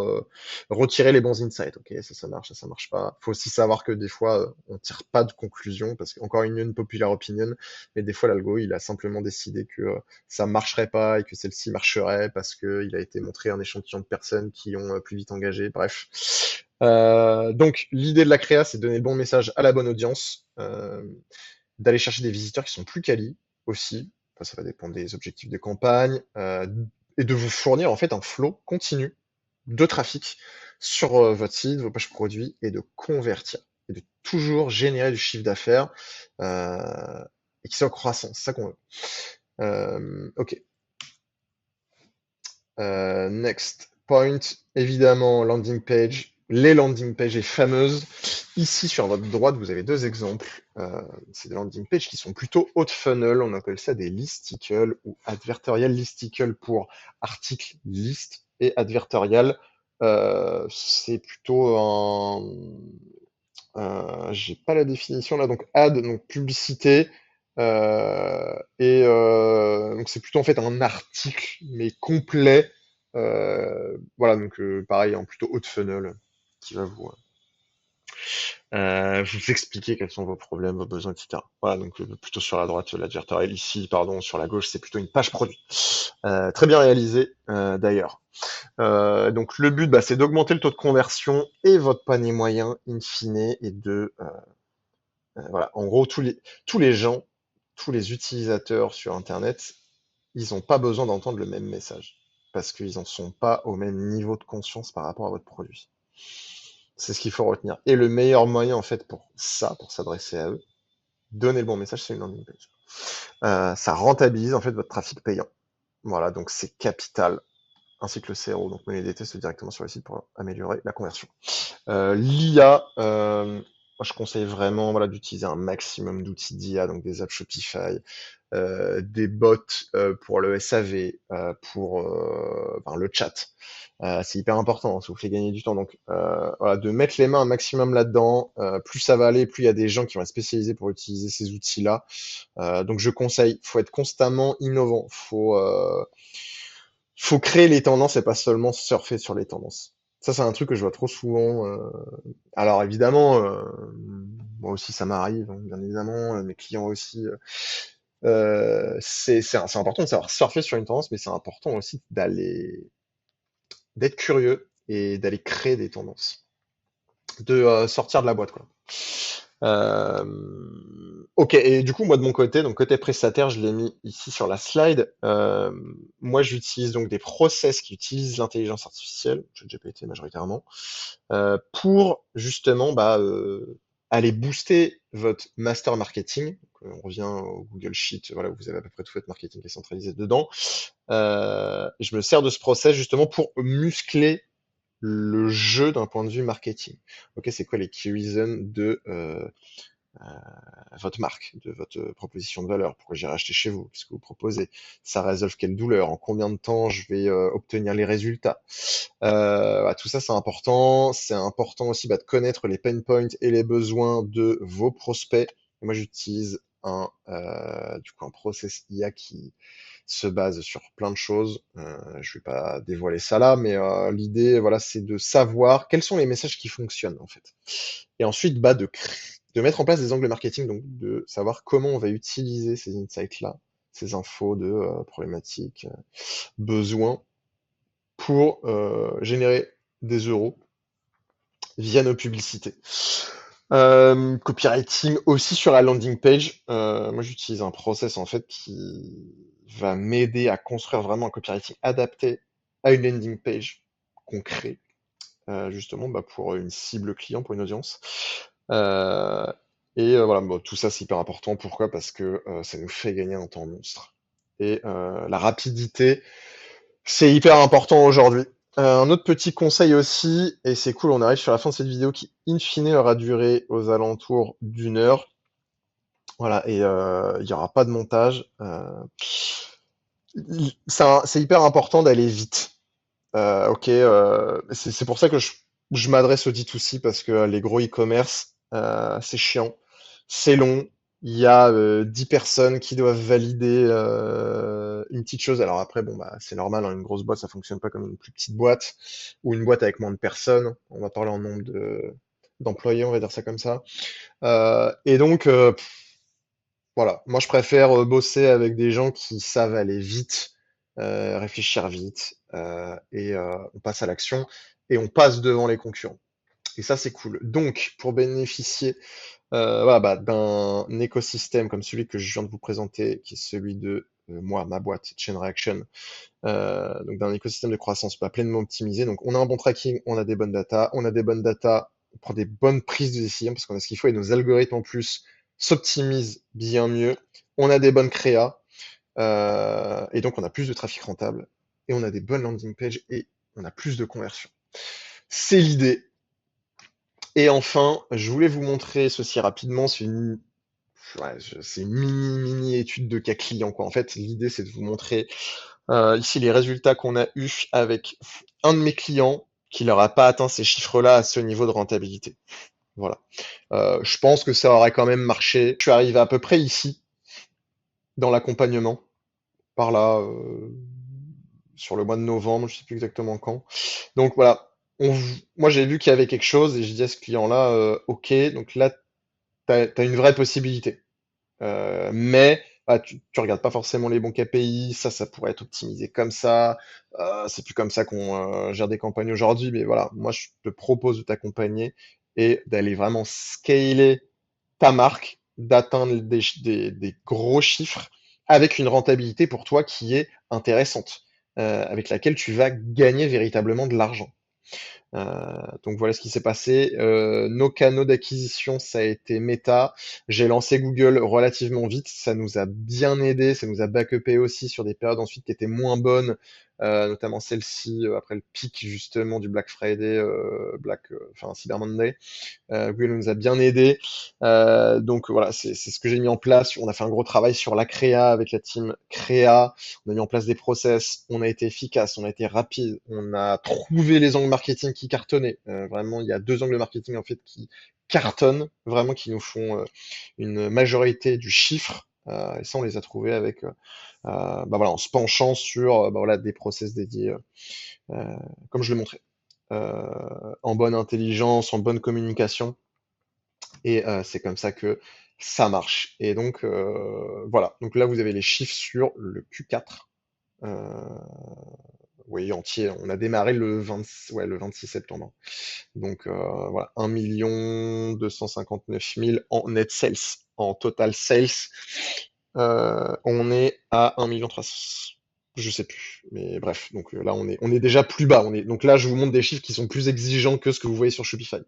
retirer les bons insights. Ok, ça marche, ça marche pas. Faut aussi savoir que des fois on tire pas de conclusion parce qu'encore une popular opinion, mais des fois l'algo il a simplement décidé que ça marcherait pas et que celle-ci marcherait parce que il a été montré un échantillon de personnes qui ont plus vite engagé. Bref. Donc l'idée de la créa, c'est de donner le bon message à la bonne audience, d'aller chercher des visiteurs qui sont plus quali aussi. Enfin, ça va dépendre des objectifs de campagne, et de vous fournir en fait un flow continu de trafic sur votre site, vos pages produits, et de convertir, et de toujours générer du chiffre d'affaires, et qui soit croissant, c'est ça qu'on veut. Ok. Next point, évidemment, landing page. Les landing pages fameuses. Ici, sur votre droite, vous avez deux exemples. C'est des landing pages qui sont plutôt haut de funnel. On appelle ça des listicles ou advertorial listicle pour article list, et advertorial, c'est plutôt j'ai pas la définition là, donc ad, donc publicité, Donc c'est plutôt en fait un article, mais complet. Voilà, donc pareil, en plutôt haut de funnel, qui va vous expliquer quels sont vos problèmes, vos besoins, etc. Voilà, donc plutôt sur la droite, l'advertorial. Ici, pardon, sur la gauche, c'est plutôt une page produit. Très bien réalisé, d'ailleurs. Donc le but, bah, c'est d'augmenter le taux de conversion et votre panier moyen, in fine, et voilà. En gros, tous les gens, tous les utilisateurs sur Internet, ils n'ont pas besoin d'entendre le même message parce qu'ils n'en sont pas au même niveau de conscience par rapport à votre produit. C'est ce qu'il faut retenir. Et le meilleur moyen, en fait, pour ça, pour s'adresser à eux, donner le bon message, c'est une landing page. Ça rentabilise, en fait, votre trafic payant. Voilà, donc c'est capital, ainsi que le CRO. Donc, menez des tests directement sur le site pour améliorer la conversion. L'IA, moi, je conseille vraiment, voilà, d'utiliser un maximum d'outils d'IA, donc des apps Shopify, des bots pour le SAV, pour enfin, le chat. C'est hyper important, hein, ça vous fait gagner du temps. Donc voilà, de mettre les mains un maximum là-dedans, plus ça va aller, plus il y a des gens qui vont être spécialisés pour utiliser ces outils-là. Donc je conseille, faut être constamment innovant, faut créer les tendances et pas seulement surfer sur les tendances. Ça, c'est un truc que je vois trop souvent. Alors évidemment, moi aussi ça m'arrive, hein, bien évidemment, mes clients aussi. C'est important de savoir surfer sur une tendance, mais c'est important aussi d'être curieux et d'aller créer des tendances, de sortir de la boîte, quoi. Ok, et du coup, moi de mon côté, donc côté prestataire, je l'ai mis ici sur la slide. Moi, j'utilise donc des process qui utilisent l'intelligence artificielle, ChatGPT majoritairement, pour justement aller booster votre master marketing. Donc, on revient au Google Sheet, voilà, où vous avez à peu près tout votre marketing qui est centralisé dedans. Je me sers de ce process justement pour muscler le jeu d'un point de vue marketing. Ok, c'est quoi les key reasons de votre marque, de votre proposition de valeur, pourquoi j'irai acheter chez vous, qu'est-ce que vous proposez, ça résolve quelle douleur, en combien de temps je vais obtenir les résultats. Voilà, tout ça c'est important aussi de connaître les pain points et les besoins de vos prospects. Et moi j'utilise un process IA qui se base sur plein de choses. Je vais pas dévoiler ça là, mais l'idée, voilà, c'est de savoir quels sont les messages qui fonctionnent en fait. Et ensuite, de mettre en place des angles marketing, donc de savoir comment on va utiliser ces insights-là, ces infos de problématiques, besoins, pour générer des euros via nos publicités. Copywriting aussi sur la landing page. Moi, j'utilise un process en fait qui va m'aider à construire vraiment un copywriting adapté à une landing page qu'on crée, justement pour une cible client, pour une audience. Euh, voilà, bon, tout ça c'est hyper important. Pourquoi? Parce que ça nous fait gagner un temps monstre. Et la rapidité, c'est hyper important aujourd'hui. Un autre petit conseil aussi, et c'est cool, on arrive sur la fin de cette vidéo qui, in fine, aura duré aux alentours d'1 heure. Voilà, et il n'y aura pas de montage. C'est hyper important d'aller vite. Ok, c'est pour ça que je m'adresse au D2C parce que les gros e-commerce, c'est chiant, c'est long. Il y a 10 personnes qui doivent valider une petite chose. Alors après, bon, bah, c'est normal, hein, une grosse boîte, ça fonctionne pas comme une plus petite boîte ou une boîte avec moins de personnes. On va parler en nombre d'employés, on va dire ça comme ça. Et donc, voilà, moi je préfère bosser avec des gens qui savent aller vite, réfléchir vite, et on passe à l'action et on passe devant les concurrents. Et ça c'est cool. Donc pour bénéficier voilà, d'un écosystème comme celui que je viens de vous présenter, qui est celui de moi, ma boîte, Chain Reaction, donc d'un écosystème de croissance pleinement optimisé. Donc on a un bon tracking, on a des bonnes data, on prend des bonnes prises de décision parce qu'on a ce qu'il faut et nos algorithmes en plus s'optimisent bien mieux. On a des bonnes créas et donc on a plus de trafic rentable et on a des bonnes landing pages et on a plus de conversions. C'est l'idée. Et enfin, je voulais vous montrer ceci rapidement. C'est une mini étude de cas client, quoi. En fait, l'idée c'est de vous montrer ici les résultats qu'on a eu avec un de mes clients qui leur a pas atteint ces chiffres-là à ce niveau de rentabilité. Voilà. Je pense que ça aurait quand même marché. Je suis arrivé à peu près ici. dans l'accompagnement, par là, sur le mois de novembre, je sais plus exactement quand. Donc voilà, moi j'ai vu qu'il y avait quelque chose et j'ai dit à ce client-là, ok, donc là, t'as une vraie possibilité. Mais tu regardes pas forcément les bons KPI, ça pourrait être optimisé comme ça. C'est plus comme ça qu'on gère des campagnes aujourd'hui, mais voilà, moi je te propose de t'accompagner et d'aller vraiment scaler ta marque, d'atteindre des gros chiffres avec une rentabilité pour toi qui est intéressante, avec laquelle tu vas gagner véritablement de l'argent. Donc voilà ce qui s'est passé. Nos canaux d'acquisition, ça a été Meta. J'ai lancé Google relativement vite. Ça nous a bien aidé. Ça nous a backupé aussi sur des périodes ensuite qui étaient moins bonnes, notamment celle-ci après le pic justement du Black Friday, enfin Cyber Monday. Google nous a bien aidé. Donc voilà, c'est ce que j'ai mis en place. On a fait un gros travail sur la créa avec la team créa. On a mis en place des process. On a été efficace, on a été rapide. On a trouvé les angles marketing qui cartonnaient. Vraiment, il y a 2 angles marketing en fait qui cartonnent, vraiment qui nous font une majorité du chiffre. Et ça, on les a trouvés avec, voilà, en se penchant sur voilà, des process dédiés, comme je le montrais, en bonne intelligence, en bonne communication. Et c'est comme ça que ça marche. Et donc voilà. Donc là, vous avez les chiffres sur le Q4. Oui, entier. On a démarré le 26 septembre. Donc voilà, 1 259 000 en net sales. En total sales, on est à 1 300 000. Je sais plus, mais bref. Donc là, on est déjà plus bas. Donc là, je vous montre des chiffres qui sont plus exigeants que ce que vous voyez sur Shopify.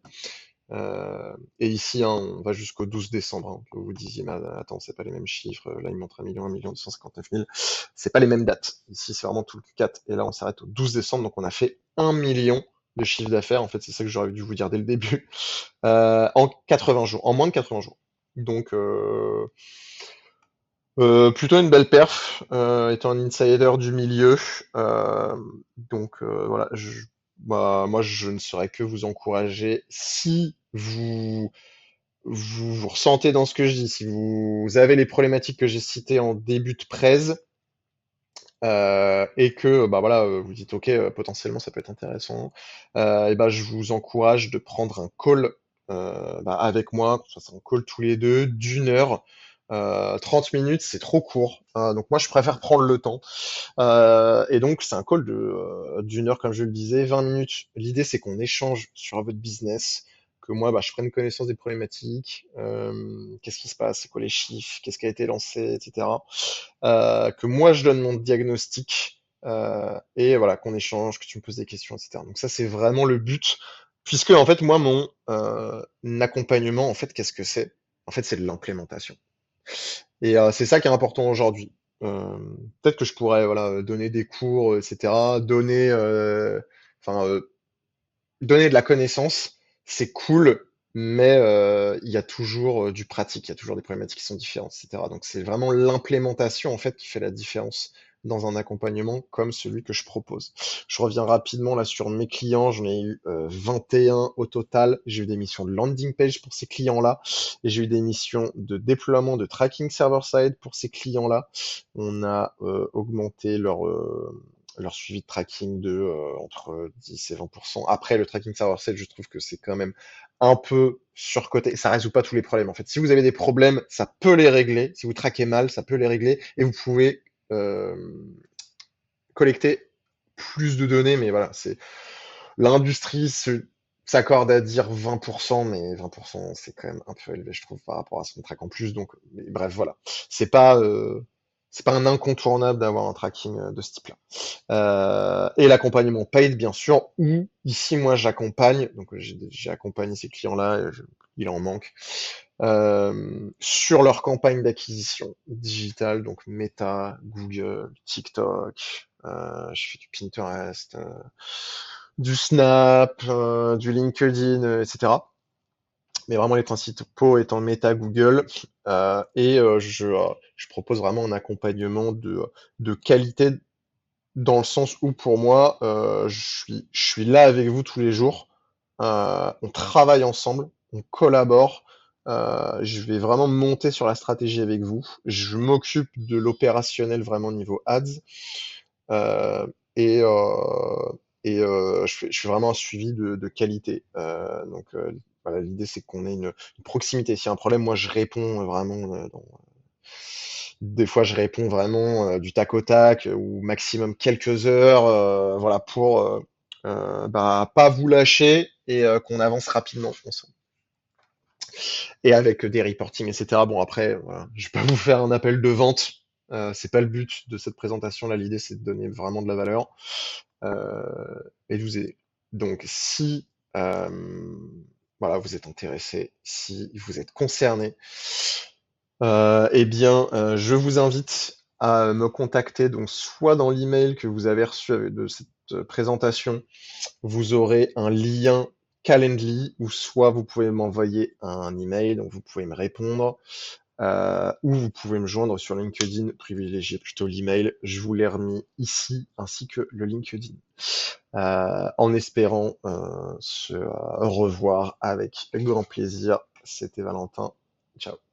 Et ici, hein, on va jusqu'au 12 décembre, hein, que vous disiez, mais attends, c'est pas les mêmes chiffres. Là, il montre 1 259 000. C'est pas les mêmes dates. Ici, c'est vraiment tout le Q4. Et là, on s'arrête au 12 décembre. Donc, on a fait 1 million de chiffre d'affaires. En fait, c'est ça que j'aurais dû vous dire dès le début. En 80 jours, en moins de 80 jours. Donc, plutôt une belle perf, étant un insider du milieu. Donc voilà, moi je ne saurais que vous encourager. Si vous ressentez dans ce que je dis, si vous avez les problématiques que j'ai citées en début de presse, et que bah voilà, vous dites ok, potentiellement ça peut être intéressant, et ben je vous encourage de prendre un call avec moi, qu'on fasse un call tous les deux d'1 heure. 30 minutes, c'est trop court. Donc moi, je préfère prendre le temps. Et donc, c'est un call d'1 heure, comme je le disais, 20 minutes. L'idée, c'est qu'on échange sur votre business, que moi, je prenne connaissance des problématiques, qu'est-ce qui se passe, c'est quoi les chiffres, qu'est-ce qui a été lancé, etc. Que moi, je donne mon diagnostic, et voilà, qu'on échange, que tu me poses des questions, etc. Donc ça, c'est vraiment le but, puisque en fait, moi, mon accompagnement, en fait, qu'est-ce que c'est? En fait, c'est de l'implémentation. Et c'est ça qui est important aujourd'hui. Peut-être que je pourrais voilà, donner des cours, etc. Enfin, donner de la connaissance, c'est cool, mais il y a toujours du pratique, il y a toujours des problématiques qui sont différentes, etc. Donc c'est vraiment l'implémentation en fait qui fait la différence dans un accompagnement comme celui que je propose. Je reviens rapidement là sur mes clients, j'en ai eu 21 au total. J'ai eu des missions de landing page pour ces clients-là, et j'ai eu des missions de déploiement de tracking server-side pour ces clients-là. On a augmenté leur suivi de tracking de entre 10 et 20%. Après, le tracking server-side, je trouve que c'est quand même un peu surcoté. Ça résout pas tous les problèmes. En fait, si vous avez des problèmes, ça peut les régler. Si vous traquez mal, ça peut les régler. Et vous pouvez euh, collecter plus de données. Mais voilà, c'est l'industrie s'accorde à dire 20%, mais 20%, c'est quand même un peu élevé, je trouve, par rapport à ce qu'on traque en plus. Donc, mais bref, voilà. C'est pas, euh, c'est pas un incontournable d'avoir un tracking de ce type-là. Et l'accompagnement paid, bien sûr, où ici, moi, j'accompagne, donc j'ai accompagné ces clients-là, il en manque, sur leur campagne d'acquisition digitale, donc Meta, Google, TikTok, je fais du Pinterest, du Snap, du LinkedIn, etc. Mais vraiment les principaux étant Meta, Google, et je propose vraiment un accompagnement de qualité dans le sens où pour moi, je suis là avec vous tous les jours. On travaille ensemble, on collabore. Je vais vraiment monter sur la stratégie avec vous. Je m'occupe de l'opérationnel vraiment niveau ads. Euh, et je fais vraiment un suivi de qualité. Voilà, l'idée c'est qu'on ait une proximité. S'il y a un problème, moi je réponds vraiment. Des fois, je réponds vraiment du tac au tac ou maximum quelques heures, voilà, pour pas vous lâcher et qu'on avance rapidement ensemble. Et avec des reportings, etc. Bon, après, voilà, je vais pas vous faire un appel de vente. C'est pas le but de cette présentation là. L'idée, c'est de donner vraiment de la valeur euh, et de vous aider. Donc, si euh, voilà, vous êtes intéressé, si vous êtes concerné, je vous invite à me contacter. Donc, soit dans l'email que vous avez reçu de cette présentation, vous aurez un lien Calendly, ou soit vous pouvez m'envoyer un email, donc vous pouvez me répondre, ou vous pouvez me joindre sur LinkedIn, privilégiez plutôt l'email. Je vous l'ai remis ici, ainsi que le LinkedIn, en espérant se revoir avec grand plaisir. C'était Valentin. Ciao.